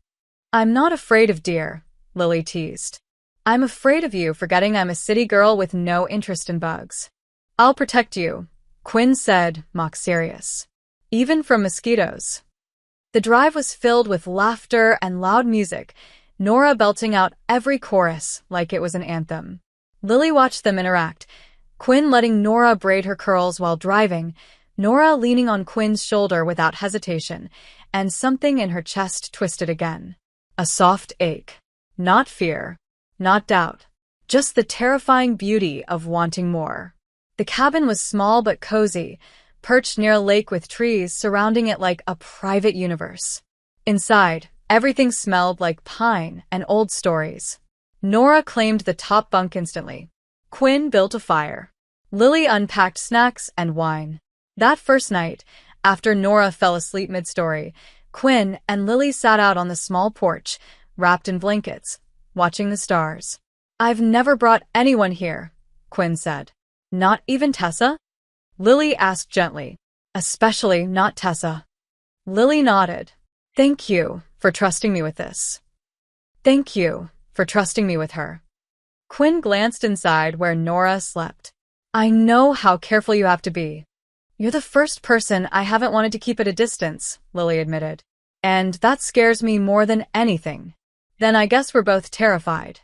"I'm not afraid of deer," Lily teased. "I'm afraid of you forgetting I'm a city girl with no interest in bugs." "I'll protect you," Quinn said, mock serious. "Even from mosquitoes." The drive was filled with laughter and loud music, Nora belting out every chorus like it was an anthem. Lily watched them interact, Quinn letting Nora braid her curls while driving, Nora leaning on Quinn's shoulder without hesitation, and something in her chest twisted again. A soft ache. Not fear. Not doubt. Just the terrifying beauty of wanting more. The cabin was small but cozy, perched near a lake with trees surrounding it like a private universe. Inside, everything smelled like pine and old stories. Nora claimed the top bunk instantly. Quinn built a fire. Lily unpacked snacks and wine. That first night, after Nora fell asleep mid-story, Quinn and Lily sat out on the small porch, wrapped in blankets, watching the stars. "I've never brought anyone here," Quinn said. "Not even Tessa?" Lily asked gently. "Especially not Tessa." Lily nodded. "Thank you for trusting me with this." "Thank you for trusting me with her." Quinn glanced inside where Nora slept. "I know how careful you have to be." "You're the first person I haven't wanted to keep at a distance," Lily admitted. "And that scares me more than anything." "Then I guess we're both terrified."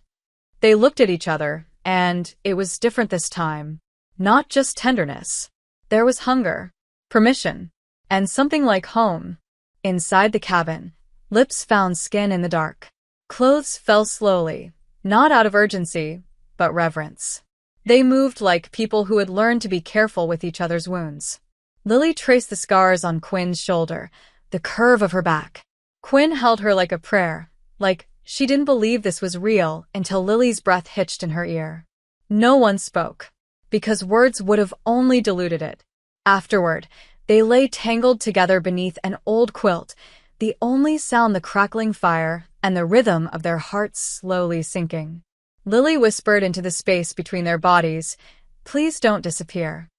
They looked at each other, and it was different this time. Not just tenderness. There was hunger, permission, and something like home. Inside the cabin, lips found skin in the dark. Clothes fell slowly, not out of urgency, but reverence. They moved like people who had learned to be careful with each other's wounds. Lily traced the scars on Quinn's shoulder, the curve of her back. Quinn held her like a prayer, like she didn't believe this was real until Lily's breath hitched in her ear. No one spoke, because words would have only diluted it. Afterward, they lay tangled together beneath an old quilt, the only sound the crackling fire and the rhythm of their hearts slowly sinking. Lily whispered into the space between their bodies, "Please don't disappear."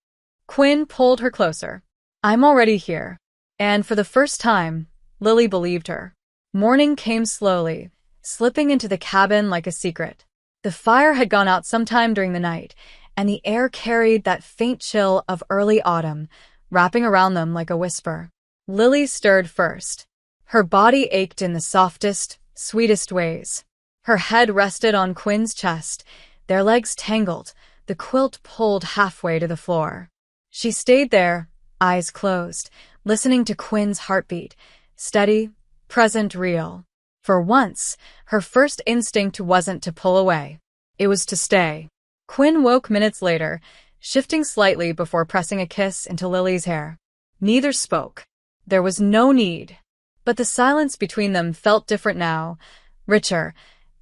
Quinn pulled her closer. I'm already here. And for the first time, Lily believed her. Morning came slowly, slipping into the cabin like a secret. The fire had gone out sometime during the night, and the air carried that faint chill of early autumn, wrapping around them like a whisper. Lily stirred first. Her body ached in the softest, sweetest ways. Her head rested on Quinn's chest, their legs tangled, the quilt pulled halfway to the floor. She stayed there, eyes closed, listening to Quinn's heartbeat, steady, present, real. For once, her first instinct wasn't to pull away. It was to stay. Quinn woke minutes later, shifting slightly before pressing a kiss into Lily's hair. Neither spoke. There was no need. But the silence between them felt different now, richer,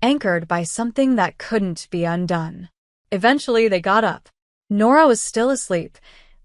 anchored by something that couldn't be undone. Eventually, they got up. Nora was still asleep,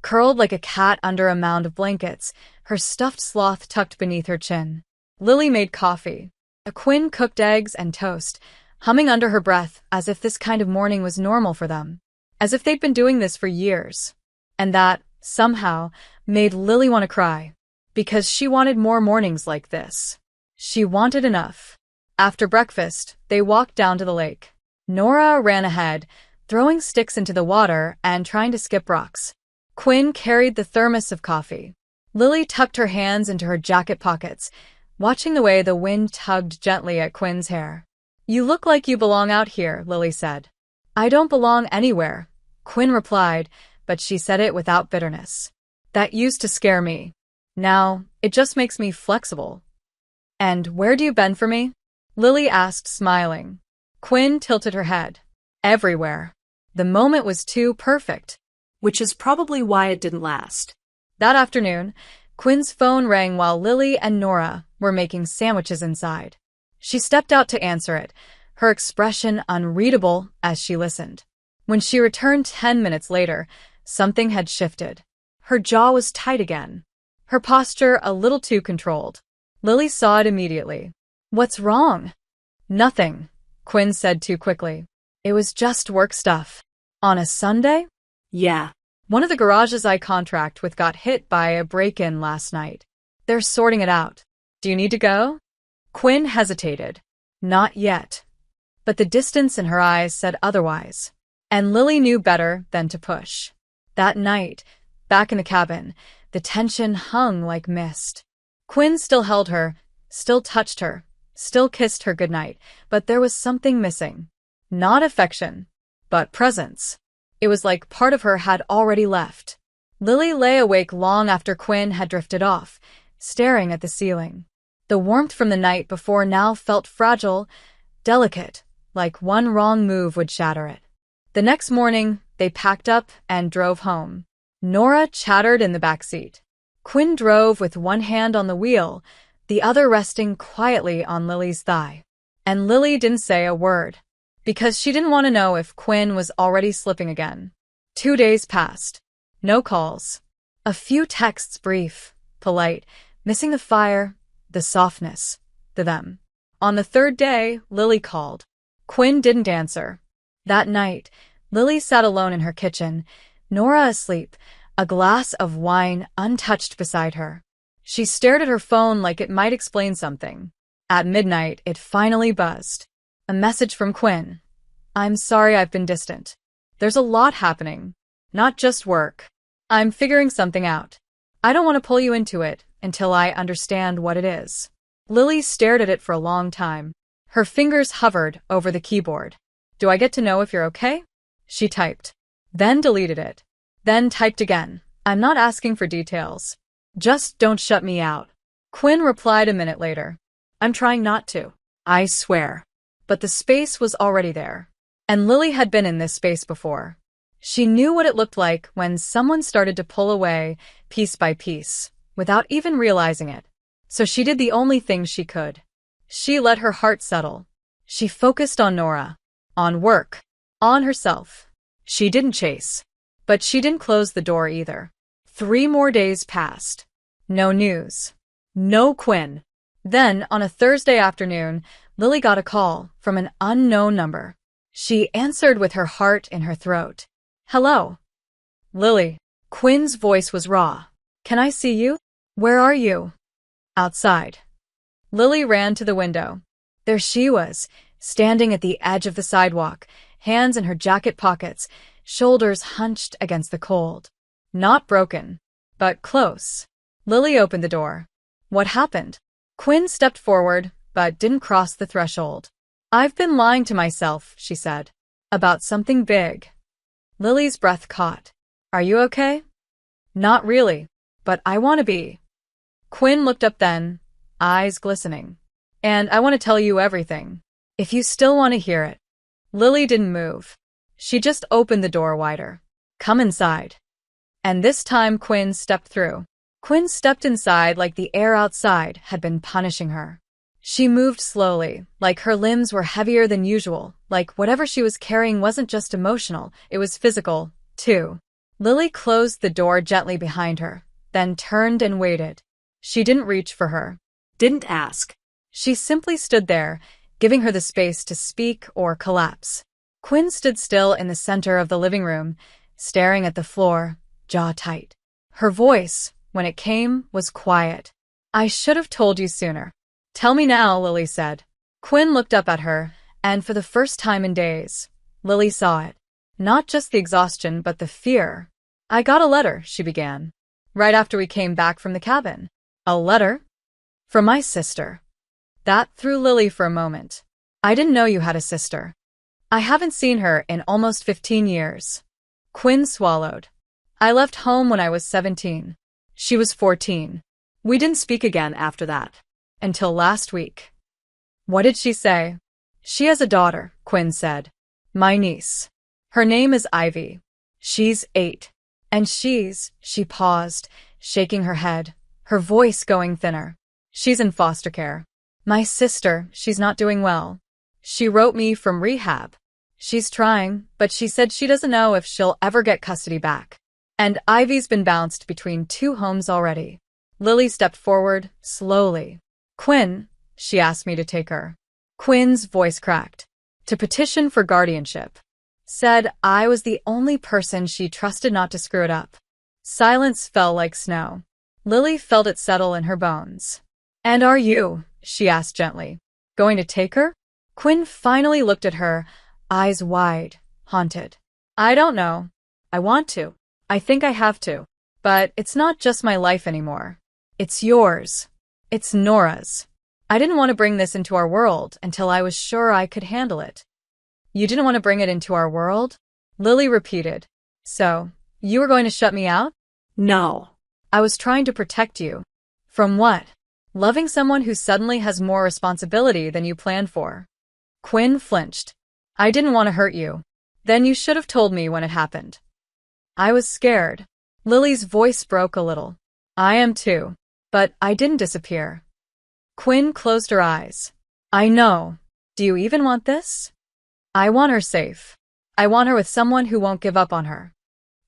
curled like a cat under a mound of blankets, her stuffed sloth tucked beneath her chin. Lily made coffee. Quinn cooked eggs and toast, humming under her breath as if this kind of morning was normal for them, as if they'd been doing this for years. And that, somehow, made Lily want to cry, because she wanted more mornings like this. She wanted enough. After breakfast, they walked down to the lake. Nora ran ahead, throwing sticks into the water and trying to skip rocks. Quinn carried the thermos of coffee. Lily tucked her hands into her jacket pockets, watching the way the wind tugged gently at Quinn's hair. You look like you belong out here, Lily said. I don't belong anywhere, Quinn replied, but she said it without bitterness. That used to scare me. Now, it just makes me flexible. And where do you bend for me? Lily asked, smiling. Quinn tilted her head. Everywhere. The moment was too perfect. Which is probably why it didn't last. That afternoon, Quinn's phone rang while Lily and Nora were making sandwiches inside. She stepped out to answer it, her expression unreadable as she listened. When she returned 10 minutes later, something had shifted. Her jaw was tight again, her posture a little too controlled. Lily saw it immediately. What's wrong? Nothing, Quinn said too quickly. It was just work stuff. On a Sunday? Yeah. One of the garages I contract with got hit by a break-in last night. They're sorting it out. Do you need to go? Quinn hesitated. Not yet. But the distance in her eyes said otherwise. And Lily knew better than to push. That night, back in the cabin, the tension hung like mist. Quinn still held her, still touched her, still kissed her goodnight, but there was something missing. Not affection, but presence. It was like part of her had already left. Lily lay awake long after Quinn had drifted off, staring at the ceiling. The warmth from the night before now felt fragile, delicate, like one wrong move would shatter it. The next morning, they packed up and drove home. Nora chattered in the back seat. Quinn drove with one hand on the wheel, the other resting quietly on Lily's thigh. And Lily didn't say a word, because she didn't want to know if Quinn was already slipping again. 2 days passed. No calls. A few texts, brief, polite, missing the fire, the softness, the them. On the third day, Lily called. Quinn didn't answer. That night, Lily sat alone in her kitchen, Nora asleep, a glass of wine untouched beside her. She stared at her phone like it might explain something. At midnight, it finally buzzed. A message from Quinn. I'm sorry I've been distant. There's a lot happening. Not just work. I'm figuring something out. I don't want to pull you into it until I understand what it is. Lily stared at it for a long time. Her fingers hovered over the keyboard. Do I get to know if you're okay? She typed. Then deleted it. Then typed again. I'm not asking for details. Just don't shut me out. Quinn replied a minute later. I'm trying not to. I swear. But the space was already there. And Lily had been in this space before. She knew what it looked like when someone started to pull away, piece by piece, without even realizing it. So she did the only thing she could. She let her heart settle. She focused on Nora, on work, on herself. She didn't chase. But she didn't close the door either. 3 more days passed. No news. No Quinn. Then, on a Thursday afternoon, Lily got a call from an unknown number. She answered with her heart in her throat. Hello. Lily. Quinn's voice was raw. Can I see you? Where are you? Outside. Lily ran to the window. There she was, standing at the edge of the sidewalk, hands in her jacket pockets, shoulders hunched against the cold. Not broken, but close. Lily opened the door. What happened? Quinn stepped forward, but didn't cross the threshold. I've been lying to myself, she said. About something big. Lily's breath caught. Are you okay? Not really, but I want to be. Quinn looked up then, eyes glistening. And I want to tell you everything. If you still want to hear it. Lily didn't move. She just opened the door wider. Come inside. And this time Quinn stepped through. Quinn stepped inside like the air outside had been punishing her. She moved slowly, like her limbs were heavier than usual, like whatever she was carrying wasn't just emotional, it was physical, too. Lily closed the door gently behind her, then turned and waited. She didn't reach for her. Didn't ask. She simply stood there, giving her the space to speak or collapse. Quinn stood still in the center of the living room, staring at the floor, jaw tight. Her voice, when it came, was quiet. I should have told you sooner. Tell me now, Lily said. Quinn looked up at her, and for the first time in days, Lily saw it. Not just the exhaustion, but the fear. I got a letter, she began. Right after we came back from the cabin. A letter? From my sister. That threw Lily for a moment. I didn't know you had a sister. I haven't seen her in almost 15 years. Quinn swallowed. I left home when I was 17. She was 14. We didn't speak again after that. Until last week. What did she say? She has a daughter, Quinn said. My niece. Her name is Ivy. She's 8. And she paused, shaking her head, her voice going thinner. She's in foster care. My sister, she's not doing well. She wrote me from rehab. She's trying, but she said she doesn't know if she'll ever get custody back. And Ivy's been bounced between 2 homes already. Lily stepped forward, slowly. Quinn, she asked me to take her. Quinn's voice cracked. To petition for guardianship. Said I was the only person she trusted not to screw it up. Silence fell like snow. Lily felt it settle in her bones. And are you, she asked gently, going to take her? Quinn finally looked at her, eyes wide, haunted. I don't know. I want to. I think I have to. But it's not just my life anymore. It's yours. It's Nora's. I didn't want to bring this into our world until I was sure I could handle it. You didn't want to bring it into our world? Lily repeated. So, you were going to shut me out? No. I was trying to protect you. From what? Loving someone who suddenly has more responsibility than you planned for. Quinn flinched. I didn't want to hurt you. Then you should have told me when it happened. I was scared. Lily's voice broke a little. I am too. But I didn't disappear. Quinn closed her eyes. I know. Do you even want this? I want her safe. I want her with someone who won't give up on her.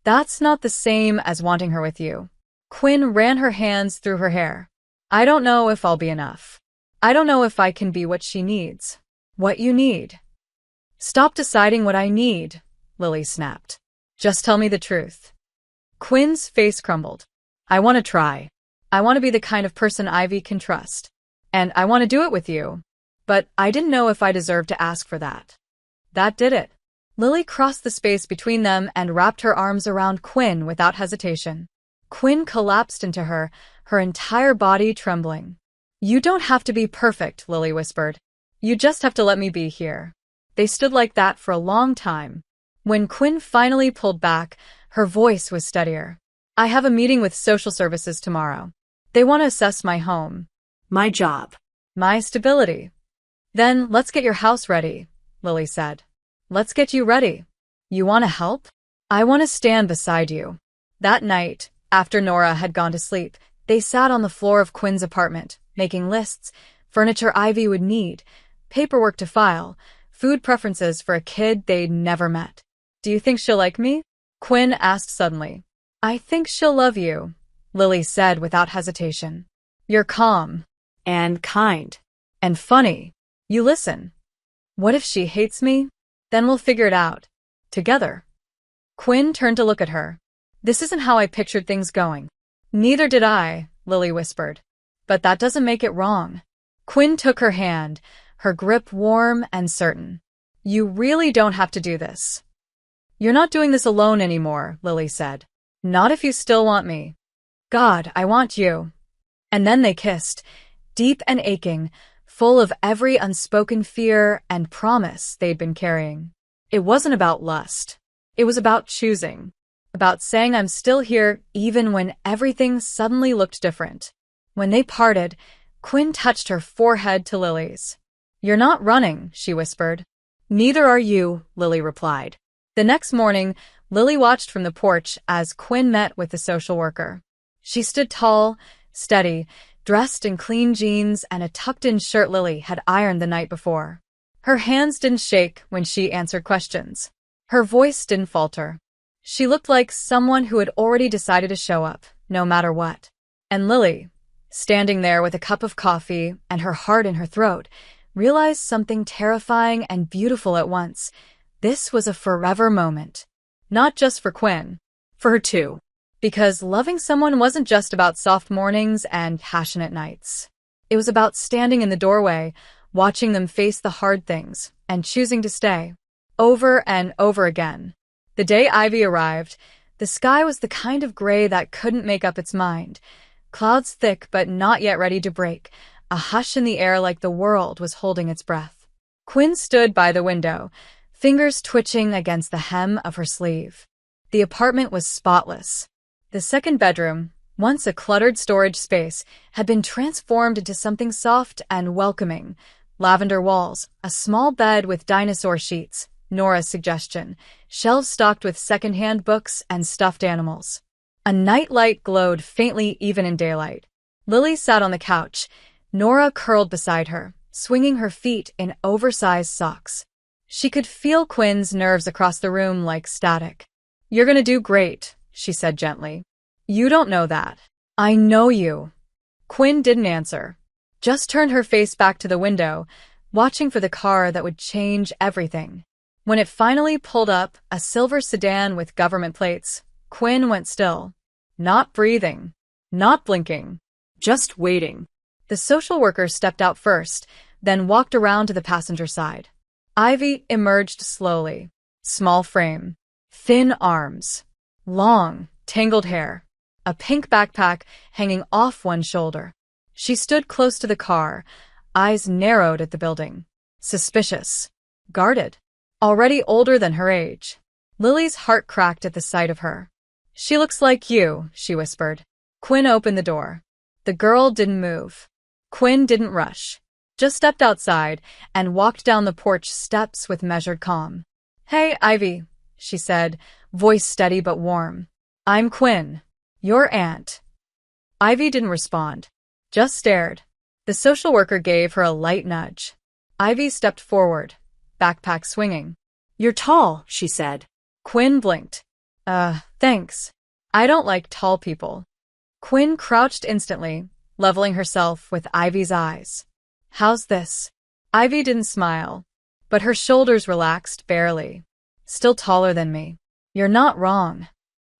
That's not the same as wanting her with you. Quinn ran her hands through her hair. I don't know if I'll be enough. I don't know if I can be what she needs. What you need. Stop deciding what I need, Lily snapped. Just tell me the truth. Quinn's face crumbled. I want to try. I want to be the kind of person Ivy can trust. And I want to do it with you. But I didn't know if I deserved to ask for that. That did it. Lily crossed the space between them and wrapped her arms around Quinn without hesitation. Quinn collapsed into her, her entire body trembling. You don't have to be perfect, Lily whispered. You just have to let me be here. They stood like that for a long time. When Quinn finally pulled back, her voice was steadier. I have a meeting with social services tomorrow. They want to assess my home. My job. My stability. Then let's get your house ready, Lily said. Let's get you ready. You want to help? I want to stand beside you. That night, after Nora had gone to sleep, they sat on the floor of Quinn's apartment, making lists, furniture Ivy would need, paperwork to file, food preferences for a kid they'd never met. Do you think she'll like me? Quinn asked suddenly. I think she'll love you, Lily said without hesitation. You're calm. And kind. And funny. You listen. What if she hates me? Then we'll figure it out. Together. Quinn turned to look at her. This isn't how I pictured things going. Neither did I, Lily whispered. But that doesn't make it wrong. Quinn took her hand, her grip warm and certain. You really don't have to do this. You're not doing this alone anymore, Lily said. Not if you still want me. God, I want you. And then they kissed, deep and aching, full of every unspoken fear and promise they'd been carrying. It wasn't about lust. It was about choosing. About saying I'm still here even when everything suddenly looked different. When they parted, Quinn touched her forehead to Lily's. You're not running, she whispered. Neither are you, Lily replied. The next morning, Lily watched from the porch as Quinn met with the social worker. She stood tall, steady, dressed in clean jeans and a tucked-in shirt Lily had ironed the night before. Her hands didn't shake when she answered questions. Her voice didn't falter. She looked like someone who had already decided to show up, no matter what. And Lily, standing there with a cup of coffee and her heart in her throat, realized something terrifying and beautiful at once. This was a forever moment. Not just for Quinn. For her too. Because loving someone wasn't just about soft mornings and passionate nights. It was about standing in the doorway, watching them face the hard things, and choosing to stay. Over and over again. The day Ivy arrived, the sky was the kind of gray that couldn't make up its mind. Clouds thick but not yet ready to break, a hush in the air like the world was holding its breath. Quinn stood by the window, fingers twitching against the hem of her sleeve. The apartment was spotless. The second bedroom, once a cluttered storage space, had been transformed into something soft and welcoming. Lavender walls, a small bed with dinosaur sheets, Nora's suggestion, shelves stocked with second-hand books and stuffed animals. A nightlight glowed faintly even in daylight. Lily sat on the couch, Nora curled beside her, swinging her feet in oversized socks. She could feel Quinn's nerves across the room like static. You're gonna do great, she said gently. You don't know that. I know you. Quinn didn't answer. Just turned her face back to the window, watching for the car that would change everything. When it finally pulled up, a silver sedan with government plates, Quinn went still. Not breathing. Not blinking. Just waiting. The social worker stepped out first, then walked around to the passenger side. Ivy emerged slowly. Small frame. Thin arms. Long, tangled hair. A pink backpack hanging off one shoulder. She stood close to the car, eyes narrowed at the building. Suspicious. Guarded. Already older than her age. Lily's heart cracked at the sight of her. She looks like you, she whispered. Quinn opened the door. The girl didn't move. Quinn didn't rush. Just stepped outside and walked down the porch steps with measured calm. Hey, Ivy, she said, voice steady but warm. I'm Quinn. Your aunt. Ivy didn't respond. Just stared. The social worker gave her a light nudge. Ivy stepped forward, backpack swinging. You're tall, she said. Quinn blinked. Thanks. I don't like tall people. Quinn crouched instantly, leveling herself with Ivy's eyes. How's this? Ivy didn't smile, but her shoulders relaxed barely. Still taller than me. You're not wrong.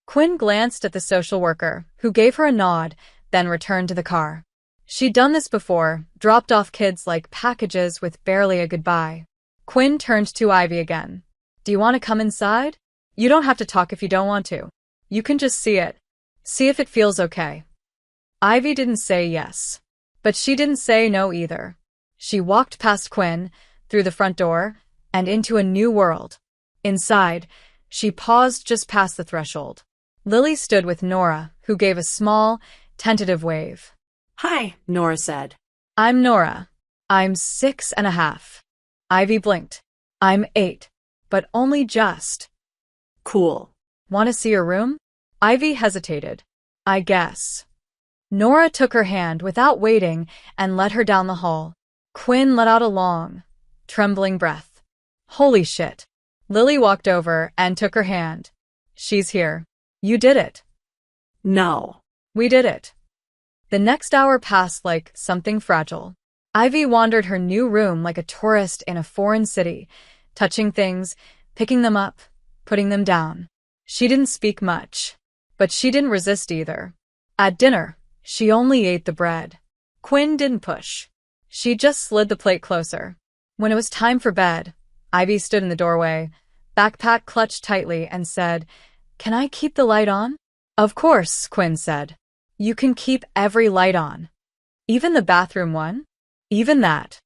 Quinn glanced at the social worker, who gave her a nod, then returned to the car. She'd done this before, dropped off kids like packages with barely a goodbye. Quinn turned to Ivy again. Do you want to come inside? You don't have to talk if you don't want to. You can just see it. See if it feels okay. Ivy didn't say yes. But she didn't say no either. She walked past Quinn, through the front door, and into a new world. Inside, she paused just past the threshold. Lily stood with Nora, who gave a small, tentative wave. Hi, Nora said. I'm Nora. I'm 6.5. Ivy blinked. I'm 8. But only just. Cool. Want to see your room? Ivy hesitated. I guess. Nora took her hand without waiting and led her down the hall. Quinn let out a long, trembling breath. Holy shit. Lily walked over and took her hand. She's here. You did it. No. We did it. The next hour passed like something fragile. Ivy wandered her new room like a tourist in a foreign city, touching things, picking them up, putting them down. She didn't speak much. But she didn't resist either. At dinner, she only ate the bread. Quinn didn't push. She just slid the plate closer. When it was time for bed, Ivy stood in the doorway, backpack clutched tightly, and said, "Can I keep the light on?" "Of course," Quinn said. "You can keep every light on." "Even the bathroom one?" "Even that."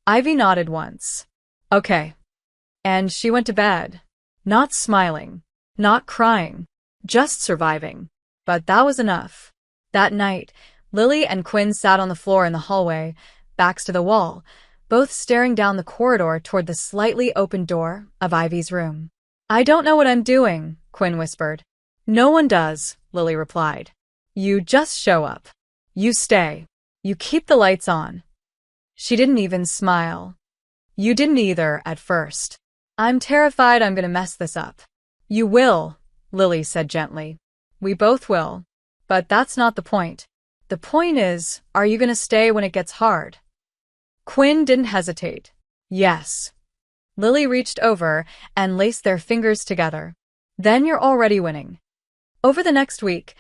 Ivy nodded once. "Okay." And she went to bed. Not smiling, not crying, just surviving. But that was enough. That night, Lily and Quinn sat on the floor in the hallway, backs to the wall, both staring down the corridor toward the slightly open door of Ivy's room. "I don't know what I'm doing," Quinn whispered. "No one does," Lily replied. "You just show up. You stay. You keep the lights on." She didn't even smile. "You didn't either at first." "I'm terrified I'm gonna mess this up." "You will," Lily said gently. "We both will. But that's not the point. The point is, are you gonna stay when it gets hard?" Quinn didn't hesitate. "Yes." Lily reached over and laced their fingers together. "Then you're already winning." Over the next week,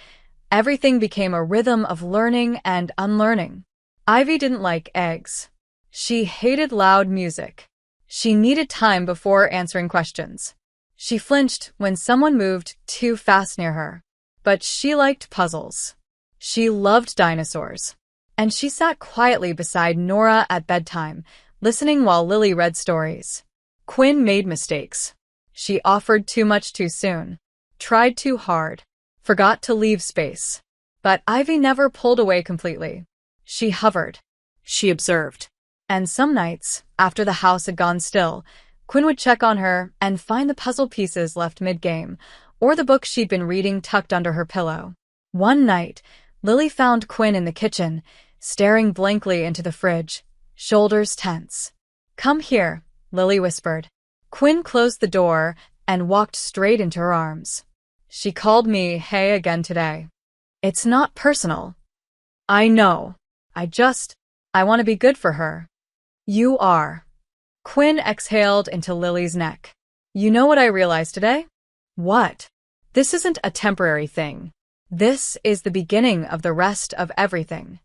everything became a rhythm of learning and unlearning. Ivy didn't like eggs. She hated loud music. She needed time before answering questions. She flinched when someone moved too fast near her. But she liked puzzles. She loved dinosaurs. And she sat quietly beside Nora at bedtime, listening while Lily read stories. Quinn made mistakes. She offered too much too soon, tried too hard, forgot to leave space. But Ivy never pulled away completely. She hovered. She observed. And some nights, after the house had gone still, Quinn would check on her and find the puzzle pieces left mid-game, or the book she'd been reading tucked under her pillow. One night, Lily found Quinn in the kitchen, staring blankly into the fridge, shoulders tense. "Come here," Lily whispered. Quinn closed the door and walked straight into her arms. "She called me hey again today." "It's not personal." "I know. I want to be good for her." "You are." Quinn exhaled into Lily's neck. "You know what I realized today?" "What?" "This isn't a temporary thing. This is the beginning of the rest of everything."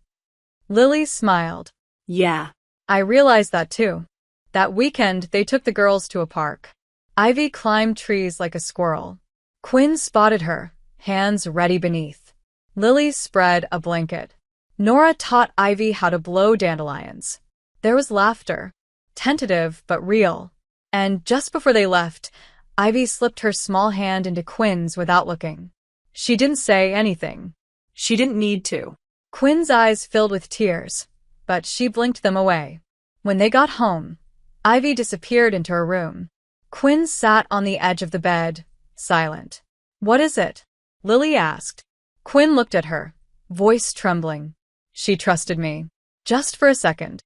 Lily smiled. Yeah. "I realized that too." That weekend, they took the girls to a park. Ivy climbed trees like a squirrel. Quinn spotted her, hands ready beneath. Lily spread a blanket. Nora taught Ivy how to blow dandelions. There was laughter, tentative but real. And just before they left, Ivy slipped her small hand into Quinn's without looking. She didn't say anything. She didn't need to. Quinn's eyes filled with tears, but she blinked them away. When they got home, Ivy disappeared into her room. Quinn sat on the edge of the bed, silent. "What is it?" Lily asked. Quinn looked at her, voice trembling. "She trusted me. Just for a second."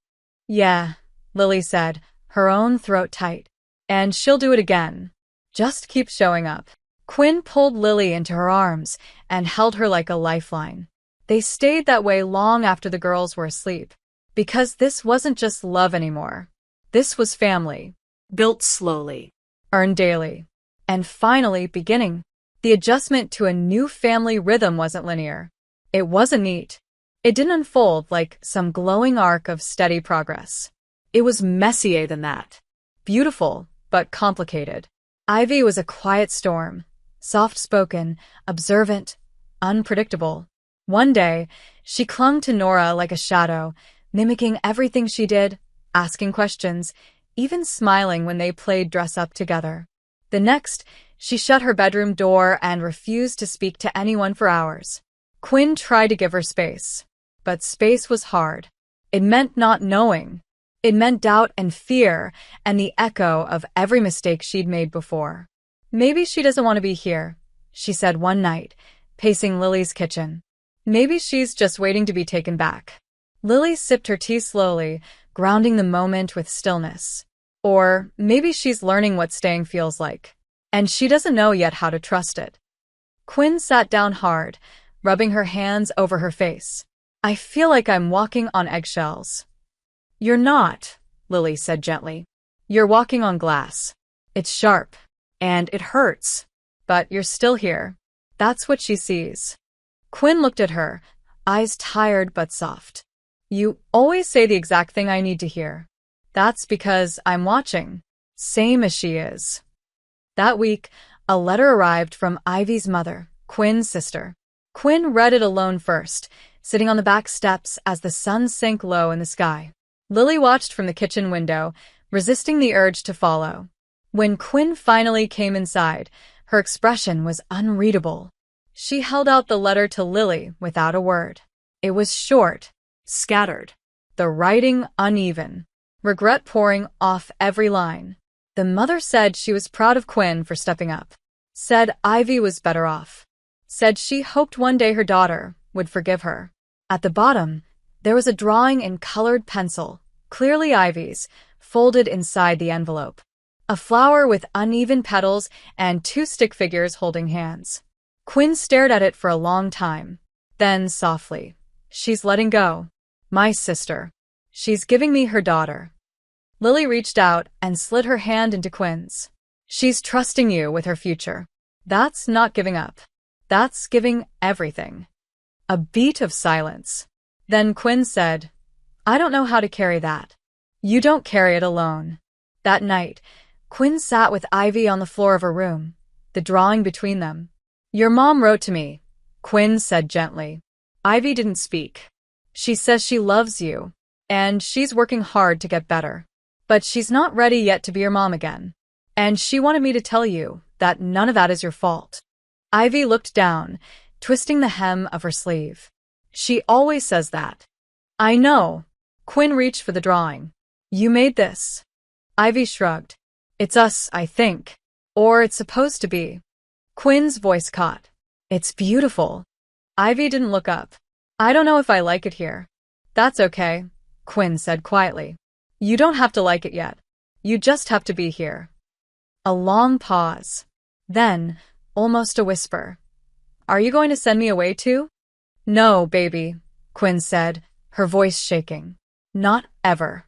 "Yeah," Lily said, her own throat tight. "And she'll do it again. Just keep showing up." Quinn pulled Lily into her arms and held her like a lifeline. They stayed that way long after the girls were asleep. Because this wasn't just love anymore. This was family. Built slowly. Earned daily. And finally beginning. The adjustment to a new family rhythm wasn't linear. It wasn't neat. It didn't unfold like some glowing arc of steady progress. It was messier than that. Beautiful, but complicated. Ivy was a quiet storm. Soft-spoken, observant, unpredictable. One day, she clung to Nora like a shadow, mimicking everything she did, asking questions, even smiling when they played dress-up together. The next, she shut her bedroom door and refused to speak to anyone for hours. Quinn tried to give her space. But space was hard. It meant not knowing. It meant doubt and fear and the echo of every mistake she'd made before. "Maybe she doesn't want to be here," she said one night, pacing Lily's kitchen. "Maybe she's just waiting to be taken back." Lily sipped her tea slowly, grounding the moment with stillness. Or maybe she's learning what staying feels like, and she doesn't know yet how to trust it. Quinn sat down hard, rubbing her hands over her face. "I feel like I'm walking on eggshells." "You're not," Lily said gently. "You're walking on glass. It's sharp, and it hurts, but you're still here. That's what she sees. Quinn looked at her, eyes tired but soft. You always say the exact thing I need to hear. That's because I'm watching. Same as she is. That week, a letter arrived from Ivy's mother, Quinn's sister. Quinn read it alone first, sitting on the back steps as the sun sank low in the sky. Lily watched from the kitchen window, resisting the urge to follow. When Quinn finally came inside, her expression was unreadable. She held out the letter to Lily without a word. It was short, scattered, the writing uneven, regret pouring off every line. The mother said she was proud of Quinn for stepping up, said Ivy was better off, said she hoped one day her daughter would forgive her. At the bottom, there was a drawing in colored pencil, clearly Ivy's, folded inside the envelope. A flower with uneven petals and two stick figures holding hands. Quinn stared at it for a long time. Then, softly, "She's letting go. My sister. She's giving me her daughter." Lily reached out and slid her hand into Quinn's. "She's trusting you with her future. That's not giving up. That's giving everything." A beat of silence. Then Quinn said, "I don't know how to carry that." "You don't carry it alone." That night, Quinn sat with Ivy on the floor of her room, the drawing between them. "Your mom wrote to me," Quinn said gently. Ivy didn't speak. "She says she loves you, and she's working hard to get better. But she's not ready yet to be your mom again. And she wanted me to tell you that none of that is your fault." Ivy looked down, twisting the hem of her sleeve. "She always says that." "I know." Quinn reached for the drawing. "You made this." Ivy shrugged. "It's us, I think. Or it's supposed to be." Quinn's voice caught. "It's beautiful." Ivy didn't look up. "I don't know if I like it here." "That's okay," Quinn said quietly. "You don't have to like it yet. You just have to be here." A long pause. Then, almost a whisper. "Are you going to send me away too?" "No, baby," Quinn said, her voice shaking. "Not ever."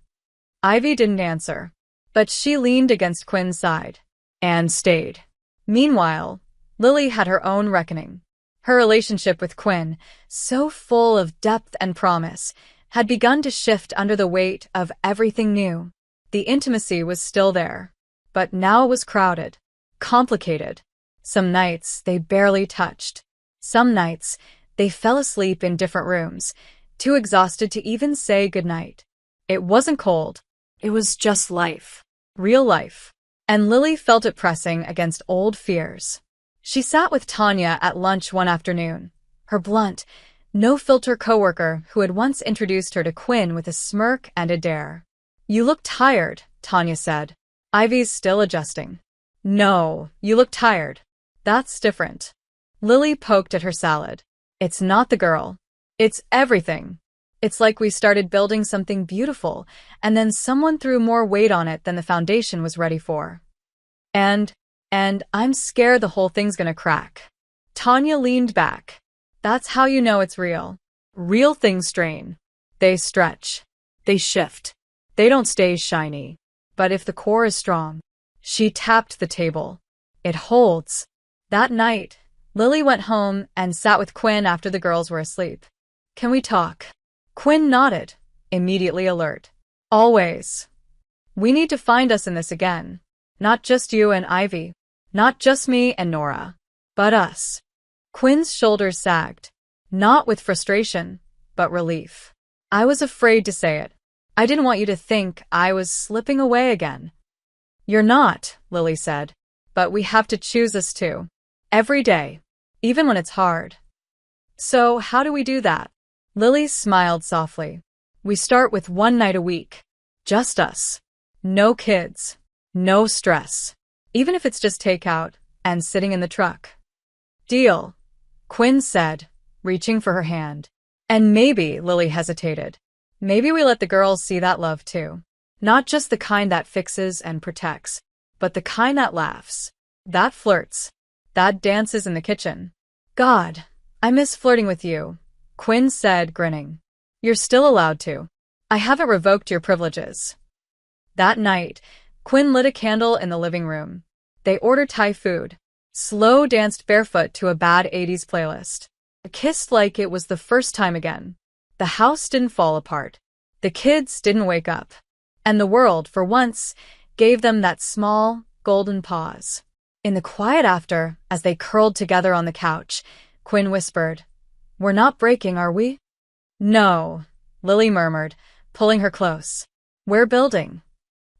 Ivy didn't answer, but she leaned against Quinn's side and stayed. Meanwhile, Lily had her own reckoning. Her relationship with Quinn, so full of depth and promise, had begun to shift under the weight of everything new. The intimacy was still there, but now it was crowded, complicated. Some nights they barely touched. Some nights they fell asleep in different rooms, too exhausted to even say goodnight. It wasn't cold. It was just life. Real life. And Lily felt it pressing against old fears. She sat with Tanya at lunch one afternoon, her blunt, no-filter coworker who had once introduced her to Quinn with a smirk and a dare. "You look tired," Tanya said. "Ivy's still adjusting." "No, you look tired. That's different." Lily poked at her salad. "It's not the girl. It's everything. It's like we started building something beautiful, and then someone threw more weight on it than the foundation was ready for. And I'm scared the whole thing's gonna crack." Tanya leaned back. "That's how you know it's real. Real things strain. They stretch. They shift. They don't stay shiny. But if the core is strong." She tapped the table. "It holds." That night, Lily went home and sat with Quinn after the girls were asleep. "Can we talk?" Quinn nodded, immediately alert. "Always. We need to find us in this again. Not just you and Ivy. Not just me and Nora. But us." Quinn's shoulders sagged. Not with frustration, but relief. "I was afraid to say it. I didn't want you to think I was slipping away again." "You're not," Lily said. "But we have to choose us two. Every day. Even when it's hard." "So how do we do that?" Lily smiled softly. "We start with one night a week. Just us. No kids. No stress. Even if it's just takeout and sitting in the truck." "Deal," Quinn said, reaching for her hand. "And maybe," Lily hesitated, "maybe we let the girls see that love too. Not just the kind that fixes and protects, but the kind that laughs, that flirts, that dances in the kitchen." "God, I miss flirting with you," Quinn said, grinning. "You're still allowed to. I haven't revoked your privileges." That night, Quinn lit a candle in the living room. They ordered Thai food. Slow danced barefoot to a bad 80s playlist. Kissed like it was the first time again. The house didn't fall apart. The kids didn't wake up. And the world, for once, gave them that small, golden pause. In the quiet after, as they curled together on the couch, Quinn whispered, "We're not breaking, are we?" "No," Lily murmured, pulling her close. "We're building."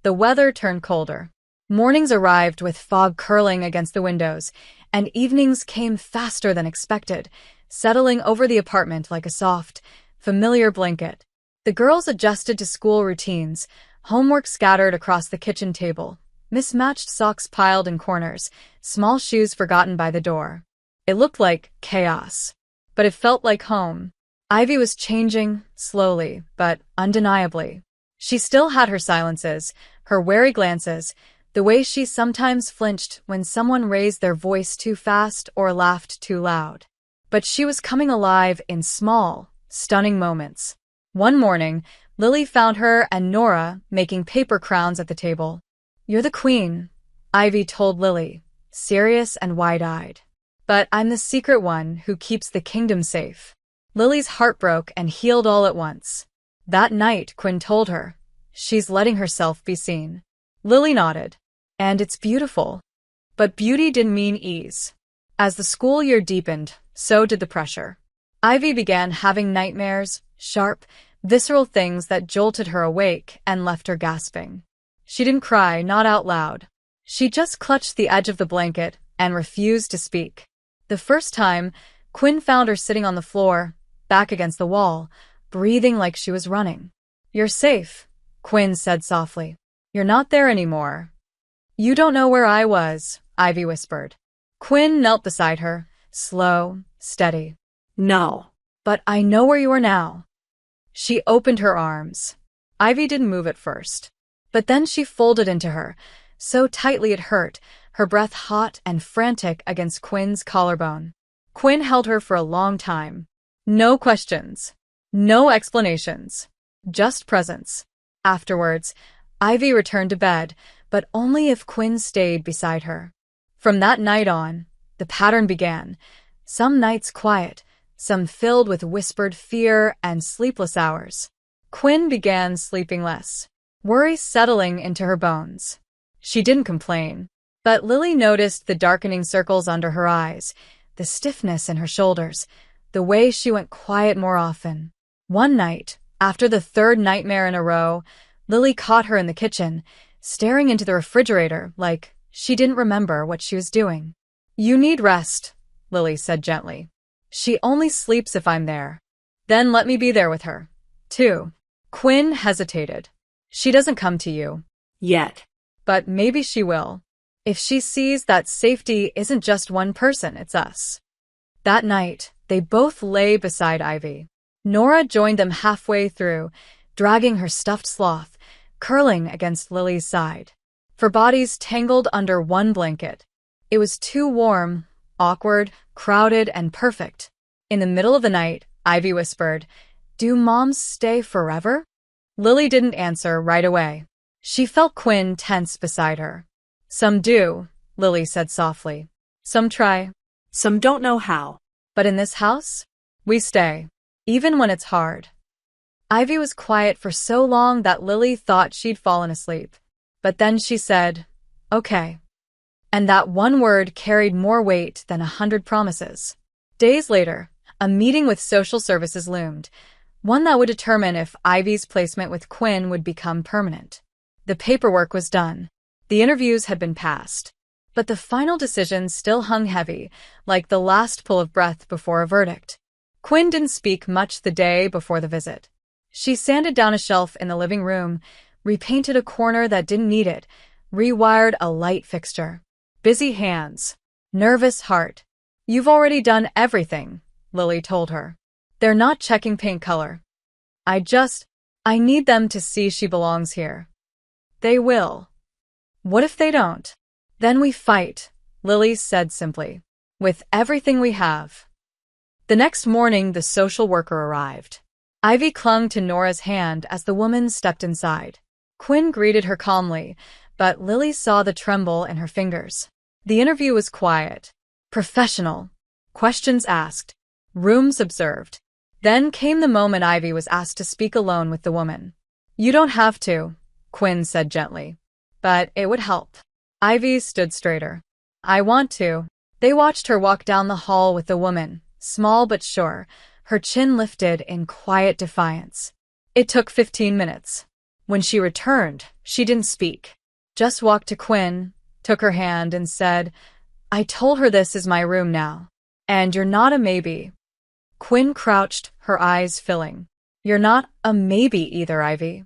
The weather turned colder. Mornings arrived with fog curling against the windows, and evenings came faster than expected, settling over the apartment like a soft, familiar blanket. The girls adjusted to school routines, homework scattered across the kitchen table, mismatched socks piled in corners, small shoes forgotten by the door. It looked like chaos, but it felt like home. Ivy was changing, slowly, but undeniably. She still had her silences, her wary glances, the way she sometimes flinched when someone raised their voice too fast or laughed too loud. But she was coming alive in small, stunning moments. One morning, Lily found her and Nora making paper crowns at the table. "You're the queen," Ivy told Lily, serious and wide-eyed. "But I'm the secret one who keeps the kingdom safe." Lily's heart broke and healed all at once. That night, Quinn told her, "She's letting herself be seen." Lily nodded. "And it's beautiful." But beauty didn't mean ease. As the school year deepened, so did the pressure. Ivy began having nightmares, sharp, visceral things that jolted her awake and left her gasping. She didn't cry, not out loud. She just clutched the edge of the blanket and refused to speak. The first time, Quinn found her sitting on the floor, back against the wall, breathing like she was running. "You're safe," Quinn said softly. "You're not there anymore." "You don't know where I was," Ivy whispered. Quinn knelt beside her, slow, steady. No. "But I know where you are now." She opened her arms. Ivy didn't move at first. But then she folded into her, so tightly it hurt, her breath hot and frantic against Quinn's collarbone. Quinn held her for a long time. No questions. No explanations. Just presence. Afterwards, Ivy returned to bed, but only if Quinn stayed beside her. From that night on, the pattern began. Some nights quiet, some filled with whispered fear and sleepless hours. Quinn began sleeping less, worry settling into her bones. She didn't complain, but Lily noticed the darkening circles under her eyes, the stiffness in her shoulders, the way she went quiet more often. One night, after the third nightmare in a row, Lily caught her in the kitchen, staring into the refrigerator like she didn't remember what she was doing. "You need rest," Lily said gently. "She only sleeps if I'm there." "Then let me be there with her, too." Quinn hesitated. "She doesn't come to you." Yet. "But maybe she will. If she sees that safety isn't just one person, it's us." That night, they both lay beside Ivy. Nora joined them halfway through, dragging her stuffed sloth, curling against Lily's side. For bodies tangled under one blanket. It was too warm, awkward, crowded, and perfect. In the middle of the night, Ivy whispered, "Do moms stay forever?" Lily didn't answer right away. She felt Quinn tense beside her. "Some do," Lily said softly. "Some try. Some don't know how. But in this house, we stay, even when it's hard." Ivy was quiet for so long that Lily thought she'd fallen asleep. But then she said, "Okay." And that one word carried more weight than 100 promises. Days later, a meeting with social services loomed, one that would determine if Ivy's placement with Quinn would become permanent. The paperwork was done. The interviews had been passed. But the final decision still hung heavy, like the last pull of breath before a verdict. Quinn didn't speak much the day before the visit. She sanded down a shelf in the living room, repainted a corner that didn't need it, rewired a light fixture. Busy hands. Nervous heart. "You've already done everything," Lily told her. "They're not checking paint color. I need them to see she belongs here." "They will." "What if they don't?" "Then we fight," Lily said simply. "With everything we have." The next morning, the social worker arrived. Ivy clung to Nora's hand as the woman stepped inside. Quinn greeted her calmly, but Lily saw the tremble in her fingers. The interview was quiet, professional, questions asked, rooms observed. Then came the moment Ivy was asked to speak alone with the woman. You don't have to, Quinn said gently. But it would help. Ivy stood straighter. I want to. They watched her walk down the hall with the woman, small but sure, her chin lifted in quiet defiance. It took 15 minutes. When she returned, she didn't speak. Just walked to Quinn, took her hand and said, I told her this is my room now. And you're not a maybe. Quinn crouched, her eyes filling. You're not a maybe either, Ivy.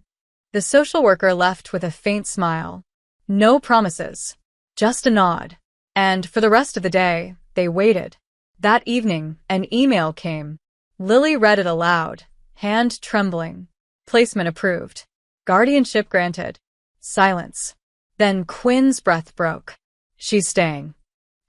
The social worker left with a faint smile. No promises. Just a nod. And for the rest of the day, they waited. That evening, an email came. Lily read it aloud, hand trembling. Placement approved. Guardianship granted. Silence. Then Quinn's breath broke. She's staying.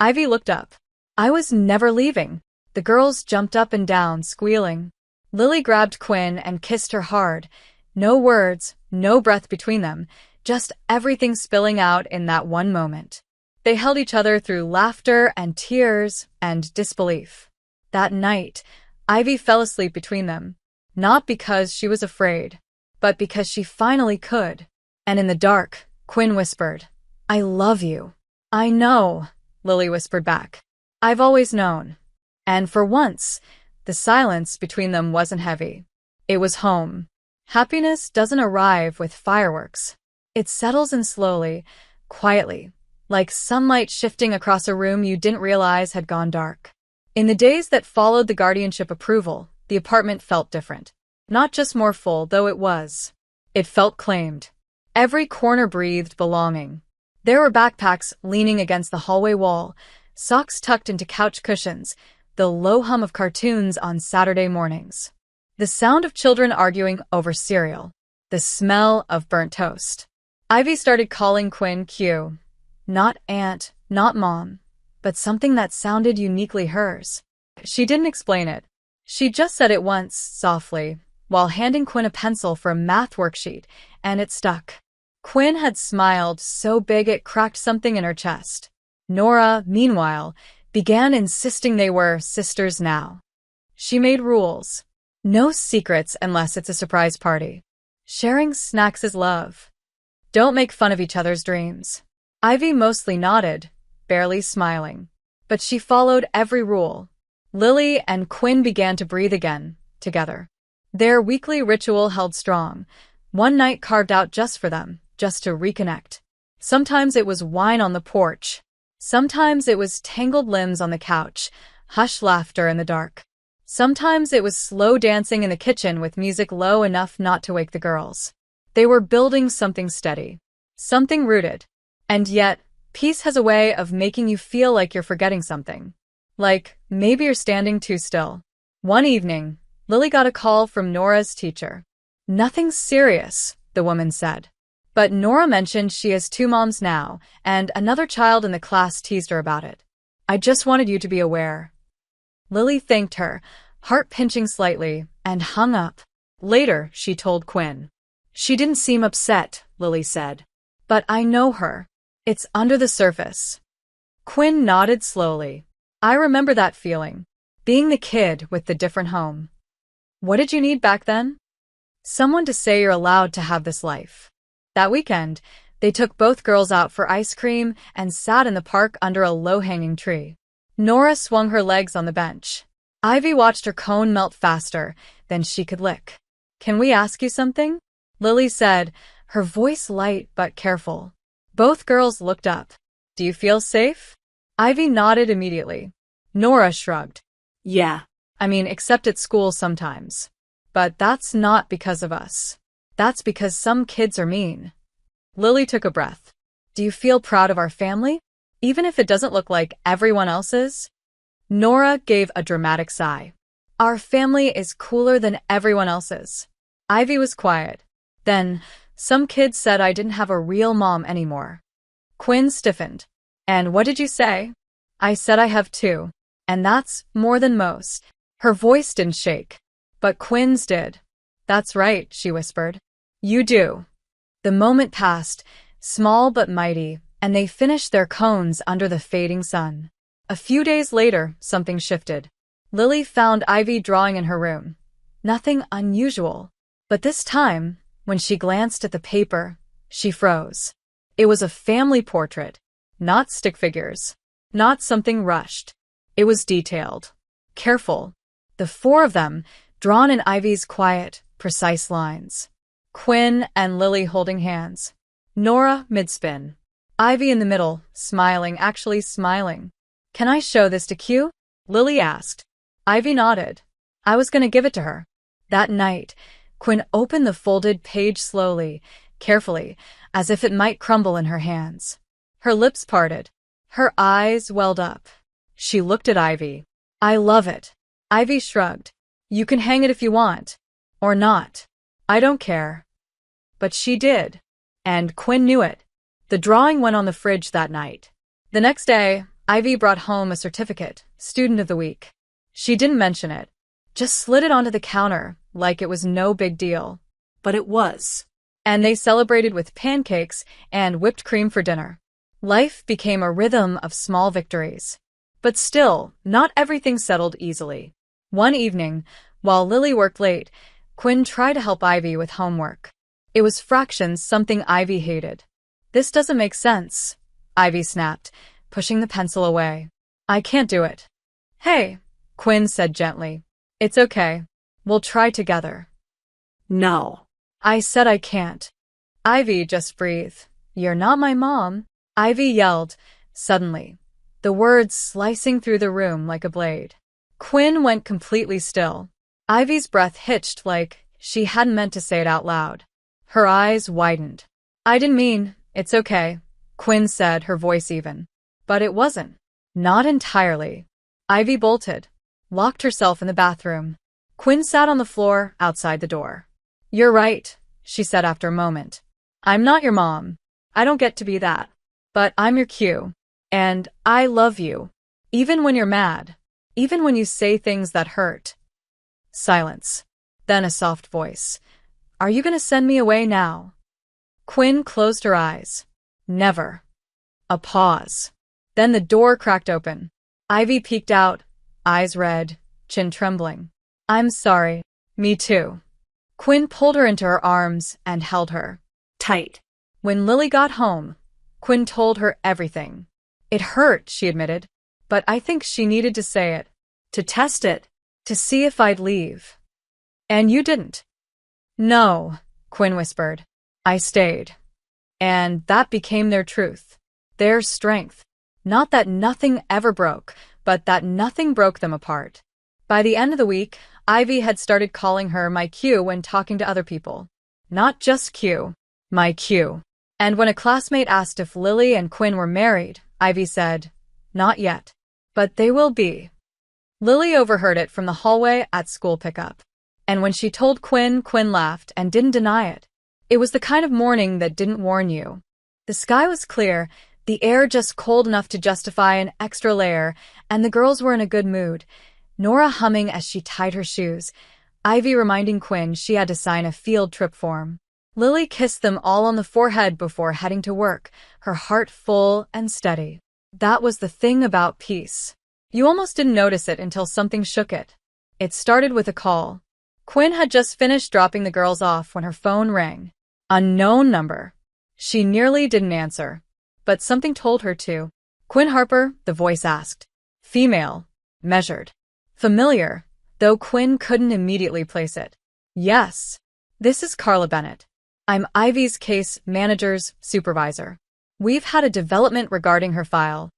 Ivy looked up. I was never leaving. The girls jumped up and down, squealing. Lily grabbed Quinn and kissed her hard. No words, no breath between them, just everything spilling out in that one moment. They held each other through laughter and tears and disbelief. That night, Ivy fell asleep between them, not because she was afraid, but because she finally could. And in the dark, Quinn whispered, I love you. I know, Lily whispered back. I've always known. And for once, the silence between them wasn't heavy. It was home. Happiness doesn't arrive with fireworks. It settles in slowly, quietly, like sunlight shifting across a room you didn't realize had gone dark. In the days that followed the guardianship approval, the apartment felt different. Not just more full, though it was. It felt claimed. Every corner breathed belonging. There were backpacks leaning against the hallway wall, socks tucked into couch cushions, the low hum of cartoons on Saturday mornings. The sound of children arguing over cereal. The smell of burnt toast. Ivy started calling Quinn Q. Not aunt, not mom, but something that sounded uniquely hers. She didn't explain it. She just said it once, softly, while handing Quinn a pencil for a math worksheet, and it stuck. Quinn had smiled so big it cracked something in her chest. Nora, meanwhile, began insisting they were sisters now. She made rules. No secrets unless it's a surprise party. Sharing snacks is love. Don't make fun of each other's dreams. Ivy mostly nodded, barely smiling. But she followed every rule. Lily and Quinn began to breathe again, together. Their weekly ritual held strong. One night carved out just for them, just to reconnect. Sometimes it was wine on the porch. Sometimes it was tangled limbs on the couch, hushed laughter in the dark. Sometimes it was slow dancing in the kitchen with music low enough not to wake the girls. They were building something steady, something rooted. And yet, peace has a way of making you feel like you're forgetting something. Like, maybe you're standing too still. One evening, Lily got a call from Nora's teacher. Nothing serious, the woman said. But Nora mentioned she has 2 moms now, and another child in the class teased her about it. I just wanted you to be aware. Lily thanked her, heart pinching slightly, and hung up. Later, she told Quinn. She didn't seem upset, Lily said. But I know her. It's under the surface. Quinn nodded slowly. I remember that feeling. Being the kid with the different home. What did you need back then? Someone to say you're allowed to have this life. That weekend, they took both girls out for ice cream and sat in the park under a low-hanging tree. Nora swung her legs on the bench. Ivy watched her cone melt faster than she could lick. Can we ask you something? Lily said, her voice light but careful. Both girls looked up. Do you feel safe? Ivy nodded immediately. Nora shrugged. Yeah. I mean, except at school sometimes. But that's not because of us. That's because some kids are mean. Lily took a breath. Do you feel proud of our family? Even if it doesn't look like everyone else's? Nora gave a dramatic sigh. Our family is cooler than everyone else's. Ivy was quiet. Then, some kids said I didn't have a real mom anymore. Quinn stiffened. And what did you say? I said I have 2. And that's more than most. Her voice didn't shake. But Quinn's did. That's right, she whispered. You do. The moment passed, small but mighty, and they finished their cones under the fading sun. A few days later, something shifted. Lily found Ivy drawing in her room. Nothing unusual. But this time, when she glanced at the paper, she froze. It was a family portrait. Not stick figures. Not something rushed. It was detailed. Careful. The four of them, drawn in Ivy's quiet, precise lines. Quinn and Lily holding hands. Nora mid-spin. Ivy in the middle, smiling, actually smiling. "Can I show this to Q?" Lily asked. Ivy nodded. "I was going to give it to her." That night, Quinn opened the folded page slowly, carefully, as if it might crumble in her hands. Her lips parted. Her eyes welled up. She looked at Ivy. "I love it." Ivy shrugged. "You can hang it if you want. Or not. I don't care." But she did. And Quinn knew it. The drawing went on the fridge that night. The next day, Ivy brought home a certificate, Student of the Week. She didn't mention it. Just slid it onto the counter, like it was no big deal. But it was. And they celebrated with pancakes and whipped cream for dinner. Life became a rhythm of small victories. But still, not everything settled easily. One evening, while Lily worked late, Quinn tried to help Ivy with homework. It was fractions, something Ivy hated. "This doesn't make sense," Ivy snapped, pushing the pencil away. "I can't do it." "Hey," Quinn said gently. "It's okay. We'll try together." No. "I said I can't." "Ivy, just breathe. You're not my mom." Ivy yelled, suddenly, the words slicing through the room like a blade. Quinn went completely still. Ivy's breath hitched like she hadn't meant to say it out loud. Her eyes widened. "I didn't mean, it's okay," Quinn said, her voice even. But it wasn't. Not entirely. Ivy bolted, locked herself in the bathroom. Quinn sat on the floor outside the door. "You're right," she said after a moment. "I'm not your mom. I don't get to be that. But I'm your Q. And I love you. Even when you're mad. Even when you say things that hurt." Silence. Then a soft voice. "Are you going to send me away now?" Quinn closed her eyes. "Never." A pause. Then the door cracked open. Ivy peeked out, eyes red, chin trembling. "I'm sorry." "Me too." Quinn pulled her into her arms and held her Tight. When Lily got home, Quinn told her everything. "It hurt," she admitted, "but I think she needed to say it. To test it. To see if I'd leave." "And you didn't." "No," Quinn whispered. "I stayed." And that became their truth. Their strength. Not that nothing ever broke, but that nothing broke them apart. By the end of the week, Ivy had started calling her my Q when talking to other people. Not just Q. My Q. And when a classmate asked if Lily and Quinn were married, Ivy said, "Not yet. But they will be." Lily overheard it from the hallway at school pickup. And when she told Quinn, Quinn laughed and didn't deny it. It was the kind of morning that didn't warn you. The sky was clear, the air just cold enough to justify an extra layer, and the girls were in a good mood. Nora humming as she tied her shoes, Ivy reminding Quinn she had to sign a field trip form. Lily kissed them all on the forehead before heading to work, her heart full and steady. That was the thing about peace. You almost didn't notice it until something shook it. It started with a call. Quinn had just finished dropping the girls off when her phone rang. Unknown number. She nearly didn't answer, but something told her to. "Quinn Harper," the voice asked. Female. Measured. Familiar, though Quinn couldn't immediately place it. "Yes. This is Carla Bennett. I'm Ivy's case manager's supervisor. We've had a development regarding her file."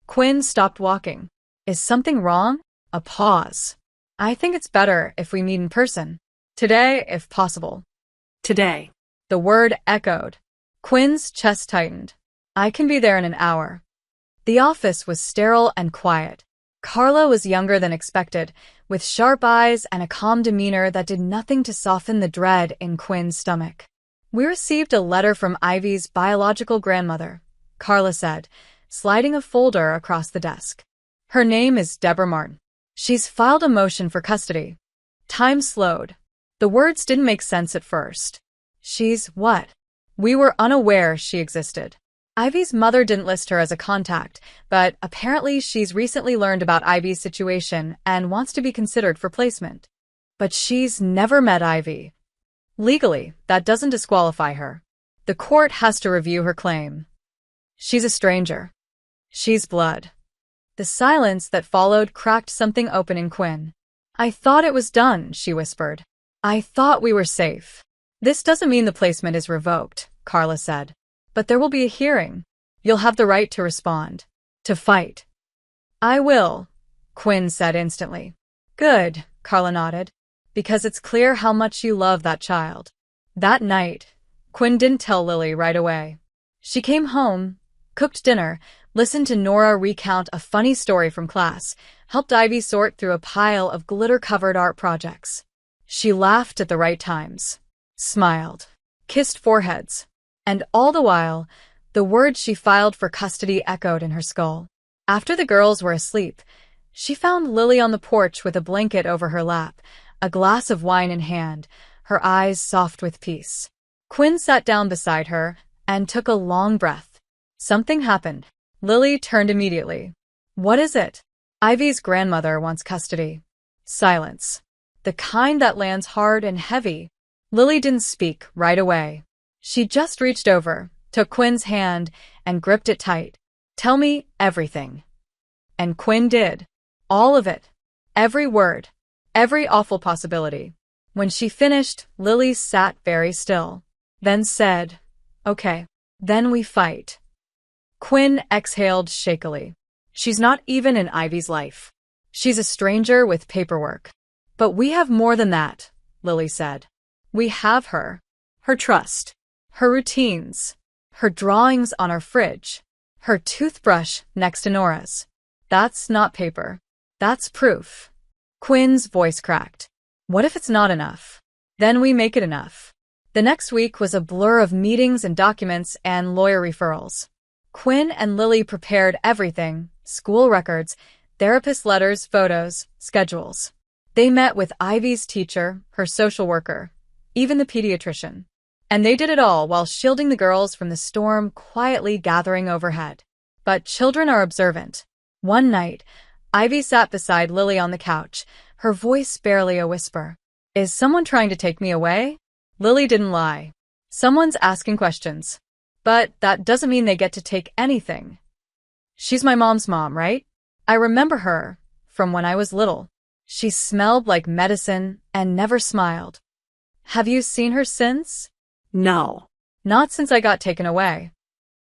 Quinn stopped walking. "Is something wrong?" A pause. "I think it's better if we meet in person. Today, if possible." Today. The word echoed. Quinn's chest tightened. "I can be there in an hour." The office was sterile and quiet. Carla was younger than expected, with sharp eyes and a calm demeanor that did nothing to soften the dread in Quinn's stomach. "We received a letter from Ivy's biological grandmother," Carla said, sliding a folder across the desk. "Her name is Deborah Martin. She's filed a motion for custody." Time slowed. The words didn't make sense at first. "She's what?" "We were unaware she existed." Ivy's mother didn't list her as a contact, but apparently she's recently learned about Ivy's situation and wants to be considered for placement. But she's never met Ivy. Legally, that doesn't disqualify her. The court has to review her claim. She's a stranger. She's blood. The silence that followed cracked something open in Quinn. I thought it was done, she whispered. I thought we were safe. This doesn't mean the placement is revoked, Carla said. But there will be a hearing. You'll have the right to respond. To fight. I will, Quinn said instantly. Good, Carla nodded. Because it's clear how much you love that child. That night, Quinn didn't tell Lily right away. She came home, cooked dinner, listened to Nora recount a funny story from class, helped Ivy sort through a pile of glitter-covered art projects. She laughed at the right times, smiled, kissed foreheads, and all the while, the words she filed for custody echoed in her skull. After the girls were asleep, she found Lily on the porch with a blanket over her lap, a glass of wine in hand, her eyes soft with peace. Quinn sat down beside her and took a long breath. Something happened. Lily turned immediately. What is it? Ivy's grandmother wants custody. Silence. The kind that lands hard and heavy. Lily didn't speak right away. She just reached over, took Quinn's hand, and gripped it tight. Tell me everything. And Quinn did. All of it. Every word. Every awful possibility. When she finished, Lily sat very still. Then said, Okay. Then we fight. Quinn exhaled shakily. She's not even in Ivy's life. She's a stranger with paperwork. But we have more than that, Lily said. We have her. Her trust. Her routines. Her drawings on our fridge. Her toothbrush next to Nora's. That's not paper. That's proof. Quinn's voice cracked. What if it's not enough? Then we make it enough. The next week was a blur of meetings and documents and lawyer referrals. Quinn and Lily prepared everything, school records, therapist letters, photos, schedules. They met with Ivy's teacher, her social worker, even the pediatrician. And they did it all while shielding the girls from the storm quietly gathering overhead. But children are observant. One night, Ivy sat beside Lily on the couch, her voice barely a whisper. Is someone trying to take me away? Lily didn't lie. Someone's asking questions. But that doesn't mean they get to take anything. She's my mom's mom, right? I remember her from when I was little. She smelled like medicine and never smiled. Have you seen her since? No. Not since I got taken away.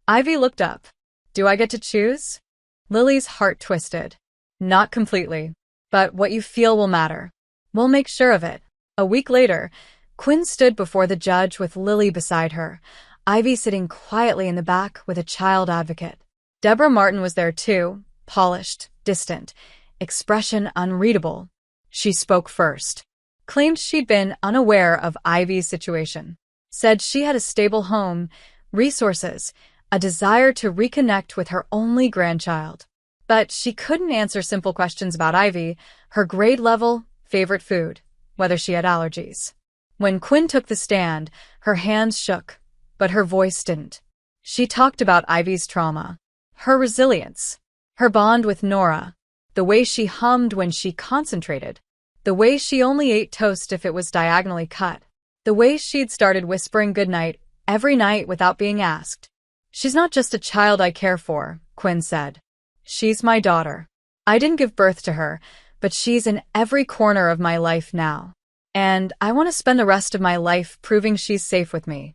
Ivy looked up. Do I get to choose? Lily's heart twisted. Not completely. But what you feel will matter. We'll make sure of it. A week later, Quinn stood before the judge with Lily beside her, Ivy sitting quietly in the back with a child advocate. Deborah Martin was there too, polished, distant, expression unreadable. She spoke first. Claimed she'd been unaware of Ivy's situation. Said she had a stable home, resources, a desire to reconnect with her only grandchild. But she couldn't answer simple questions about Ivy, her grade level, favorite food, whether she had allergies. When Quinn took the stand, her hands shook, but her voice didn't. She talked about Ivy's trauma, her resilience, her bond with Nora, the way she hummed when she concentrated, the way she only ate toast if it was diagonally cut, the way she'd started whispering goodnight every night without being asked. She's not just a child I care for, Quinn said. She's my daughter. I didn't give birth to her, but she's in every corner of my life now. And I want to spend the rest of my life proving she's safe with me.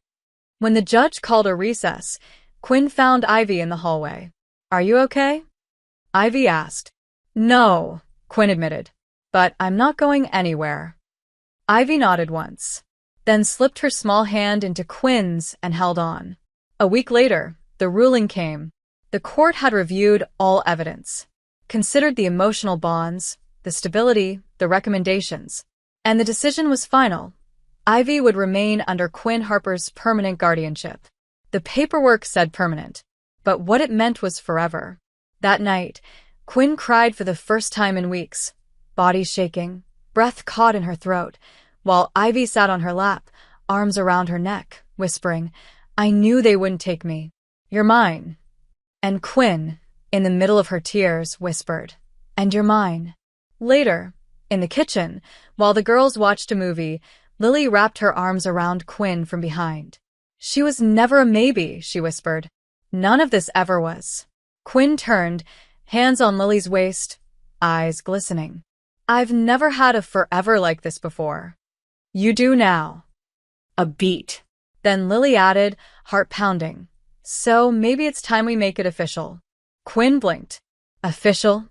When the judge called a recess, Quinn found Ivy in the hallway. Are you okay? Ivy asked. No, Quinn admitted. But I'm not going anywhere. Ivy nodded once, then slipped her small hand into Quinn's and held on. A week later, the ruling came. The court had reviewed all evidence, considered the emotional bonds, the stability, the recommendations, and the decision was final. Ivy would remain under Quinn Harper's permanent guardianship. The paperwork said permanent, but what it meant was forever. That night, Quinn cried for the first time in weeks, body shaking, breath caught in her throat, while Ivy sat on her lap, arms around her neck, whispering, I knew they wouldn't take me. "You're mine." And Quinn, in the middle of her tears, whispered, "And you're mine." Later, in the kitchen, while the girls watched a movie, Lily wrapped her arms around Quinn from behind. "She was never a maybe," she whispered. "None of this ever was." Quinn turned, hands on Lily's waist, eyes glistening. "I've never had a forever like this before." "You do now." A beat. Then Lily added, heart pounding, "So maybe it's time we make it official." Quinn blinked. "Official?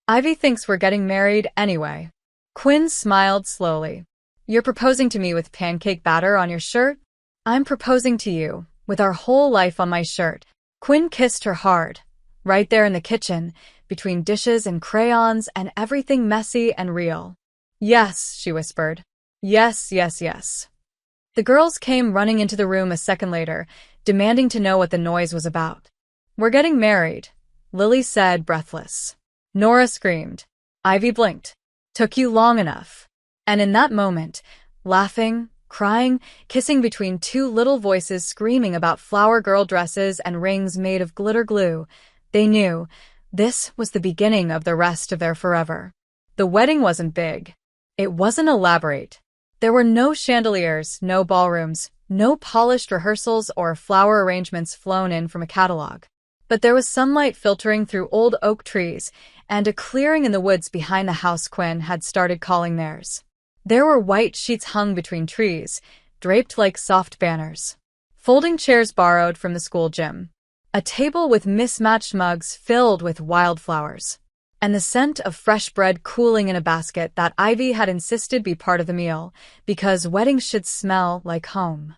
Ivy thinks we're getting married anyway." Quinn smiled slowly. "You're proposing to me with pancake batter on your shirt? I'm proposing to you, with our whole life on my shirt." Quinn kissed her hard, right there in the kitchen, between dishes and crayons and everything messy and real. "Yes," she whispered. "Yes, yes, yes." The girls came running into the room a second later, demanding to know what the noise was about. "We're getting married," Lily said, breathless. Nora screamed. Ivy blinked. "Took you long enough." And in that moment, laughing, crying, kissing between two little voices screaming about flower girl dresses and rings made of glitter glue, they knew this was the beginning of the rest of their forever. The wedding wasn't big. It wasn't elaborate. There were no chandeliers, no ballrooms, no polished rehearsals or flower arrangements flown in from a catalog. But there was sunlight filtering through old oak trees and a clearing in the woods behind the house Quinn had started calling theirs. There were white sheets hung between trees, draped like soft banners. Folding chairs borrowed from the school gym. A table with mismatched mugs filled with wildflowers. And the scent of fresh bread cooling in a basket that Ivy had insisted be part of the meal, because weddings should smell like home.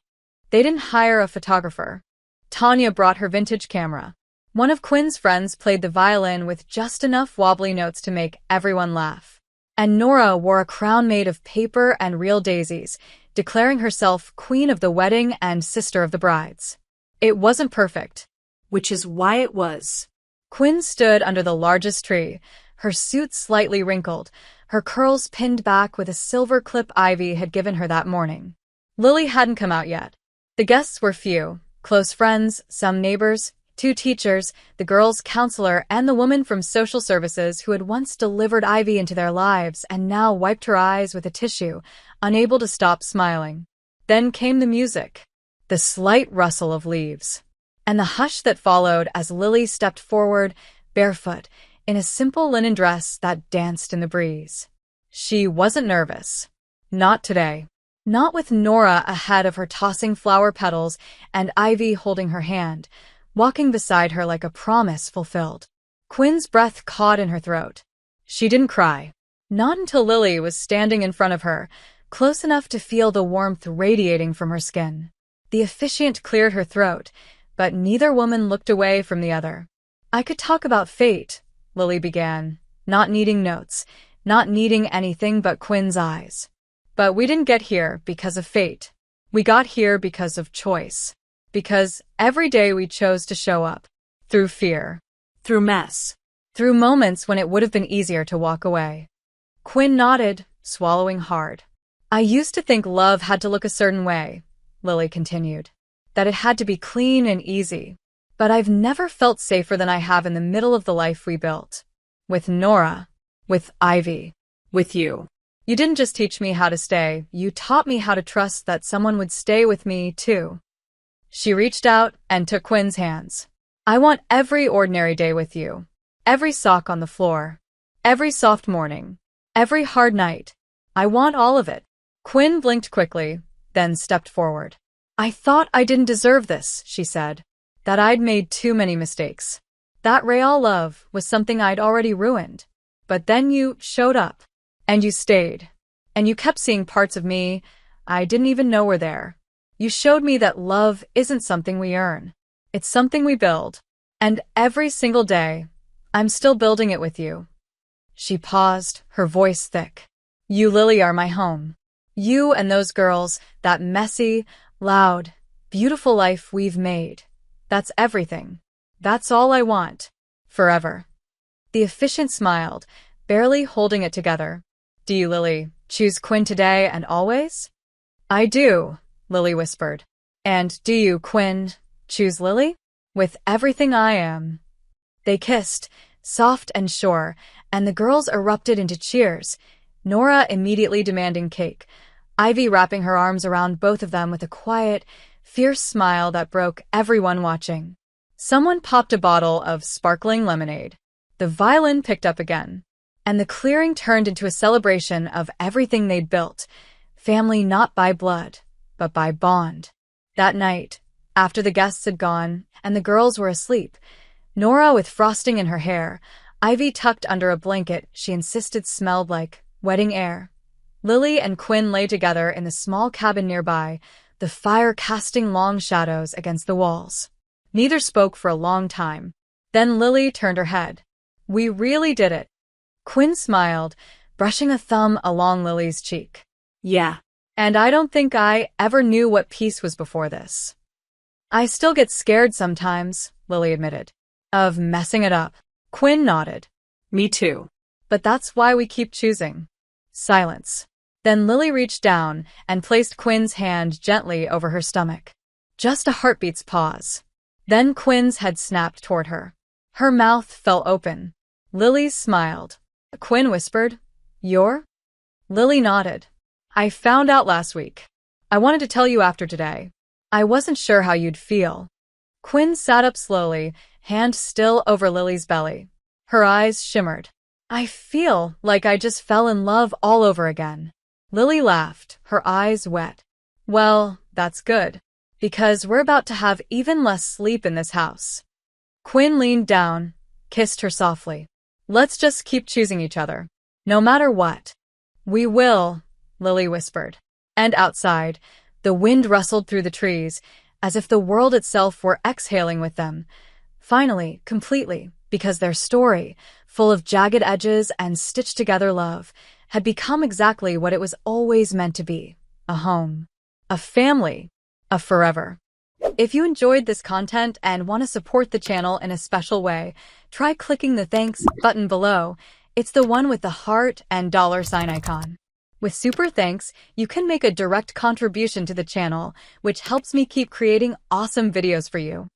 They didn't hire a photographer. Tanya brought her vintage camera. One of Quinn's friends played the violin with just enough wobbly notes to make everyone laugh. And Nora wore a crown made of paper and real daisies, declaring herself queen of the wedding and sister of the brides. It wasn't perfect. Which is why it was. Quinn stood under the largest tree, her suit slightly wrinkled, her curls pinned back with a silver clip Ivy had given her that morning. Lily hadn't come out yet. The guests were few, close friends, some neighbors, 2 teachers, the girls' counselor, and the woman from social services who had once delivered Ivy into their lives and now wiped her eyes with a tissue, unable to stop smiling. Then came the music, the slight rustle of leaves, and the hush that followed as Lily stepped forward, barefoot, in a simple linen dress that danced in the breeze. She wasn't nervous. Not today. Not with Nora ahead of her tossing flower petals and Ivy holding her hand, walking beside her like a promise fulfilled. Quinn's breath caught in her throat. She didn't cry. Not until Lily was standing in front of her, close enough to feel the warmth radiating from her skin. The officiant cleared her throat, but neither woman looked away from the other. "I could talk about fate," Lily began, not needing notes, not needing anything but Quinn's eyes. "But we didn't get here because of fate. We got here because of choice. Because every day we chose to show up. Through fear. Through mess. Through moments when it would have been easier to walk away." Quinn nodded, swallowing hard. "I used to think love had to look a certain way," Lily continued. "That it had to be clean and easy. But I've never felt safer than I have in the middle of the life we built. With Nora. With Ivy. With you. You didn't just teach me how to stay, you taught me how to trust that someone would stay with me, too." She reached out and took Quinn's hands. "I want every ordinary day with you. Every sock on the floor. Every soft morning. Every hard night. I want all of it." Quinn blinked quickly, then stepped forward. "I thought I didn't deserve this," she said. "That I'd made too many mistakes. That real love was something I'd already ruined. But then you showed up. And you stayed. And you kept seeing parts of me I didn't even know were there. You showed me that love isn't something we earn. It's something we build. And every single day, I'm still building it with you." She paused, her voice thick. "You, Lily, are my home. You and those girls, that messy, loud, beautiful life we've made. That's everything. That's all I want. Forever." The officiant smiled, barely holding it together. "Do you, Lily, choose Quinn today and always?" "I do," Lily whispered. "And do you, Quinn, choose Lily?" With everything I am. They kissed, soft and sure, and the girls erupted into cheers, Nora immediately demanding cake, Ivy wrapping her arms around both of them with a quiet, fierce smile that broke everyone watching. Someone popped a bottle of sparkling lemonade. The violin picked up again, and the clearing turned into a celebration of everything they'd built, family not by blood, but by bond. That night, after the guests had gone and the girls were asleep, Nora with frosting in her hair, Ivy tucked under a blanket she insisted smelled like wedding air. Lily and Quinn lay together in the small cabin nearby, the fire casting long shadows against the walls. Neither spoke for a long time. Then Lily turned her head. "We really did it." Quinn smiled, brushing a thumb along Lily's cheek. Yeah. "And I don't think I ever knew what peace was before this." "I still get scared sometimes," Lily admitted. "Of messing it up." Quinn nodded. Me too. "But that's why we keep choosing." Silence. Then Lily reached down and placed Quinn's hand gently over her stomach. Just a heartbeat's pause. Then Quinn's head snapped toward her. Her mouth fell open. Lily smiled. Quinn whispered, "You're?" Lily nodded. "I found out last week. I wanted to tell you after today. I wasn't sure how you'd feel." Quinn sat up slowly, hand still over Lily's belly. Her eyes shimmered. "I feel like I just fell in love all over again." Lily laughed, her eyes wet. "Well, that's good, because we're about to have even less sleep in this house." Quinn leaned down, kissed her softly. "Let's just keep choosing each other, no matter what." "We will," Lily whispered. And outside, the wind rustled through the trees, as if the world itself were exhaling with them. Finally, completely, because their story, full of jagged edges and stitched-together love, had become exactly what it was always meant to be: a home, a family, a forever. If you enjoyed this content and want to support the channel in a special way, try clicking the thanks button below. It's the one with the heart and $sign icon. With super thanks, you can make a direct contribution to the channel, which helps me keep creating awesome videos for you.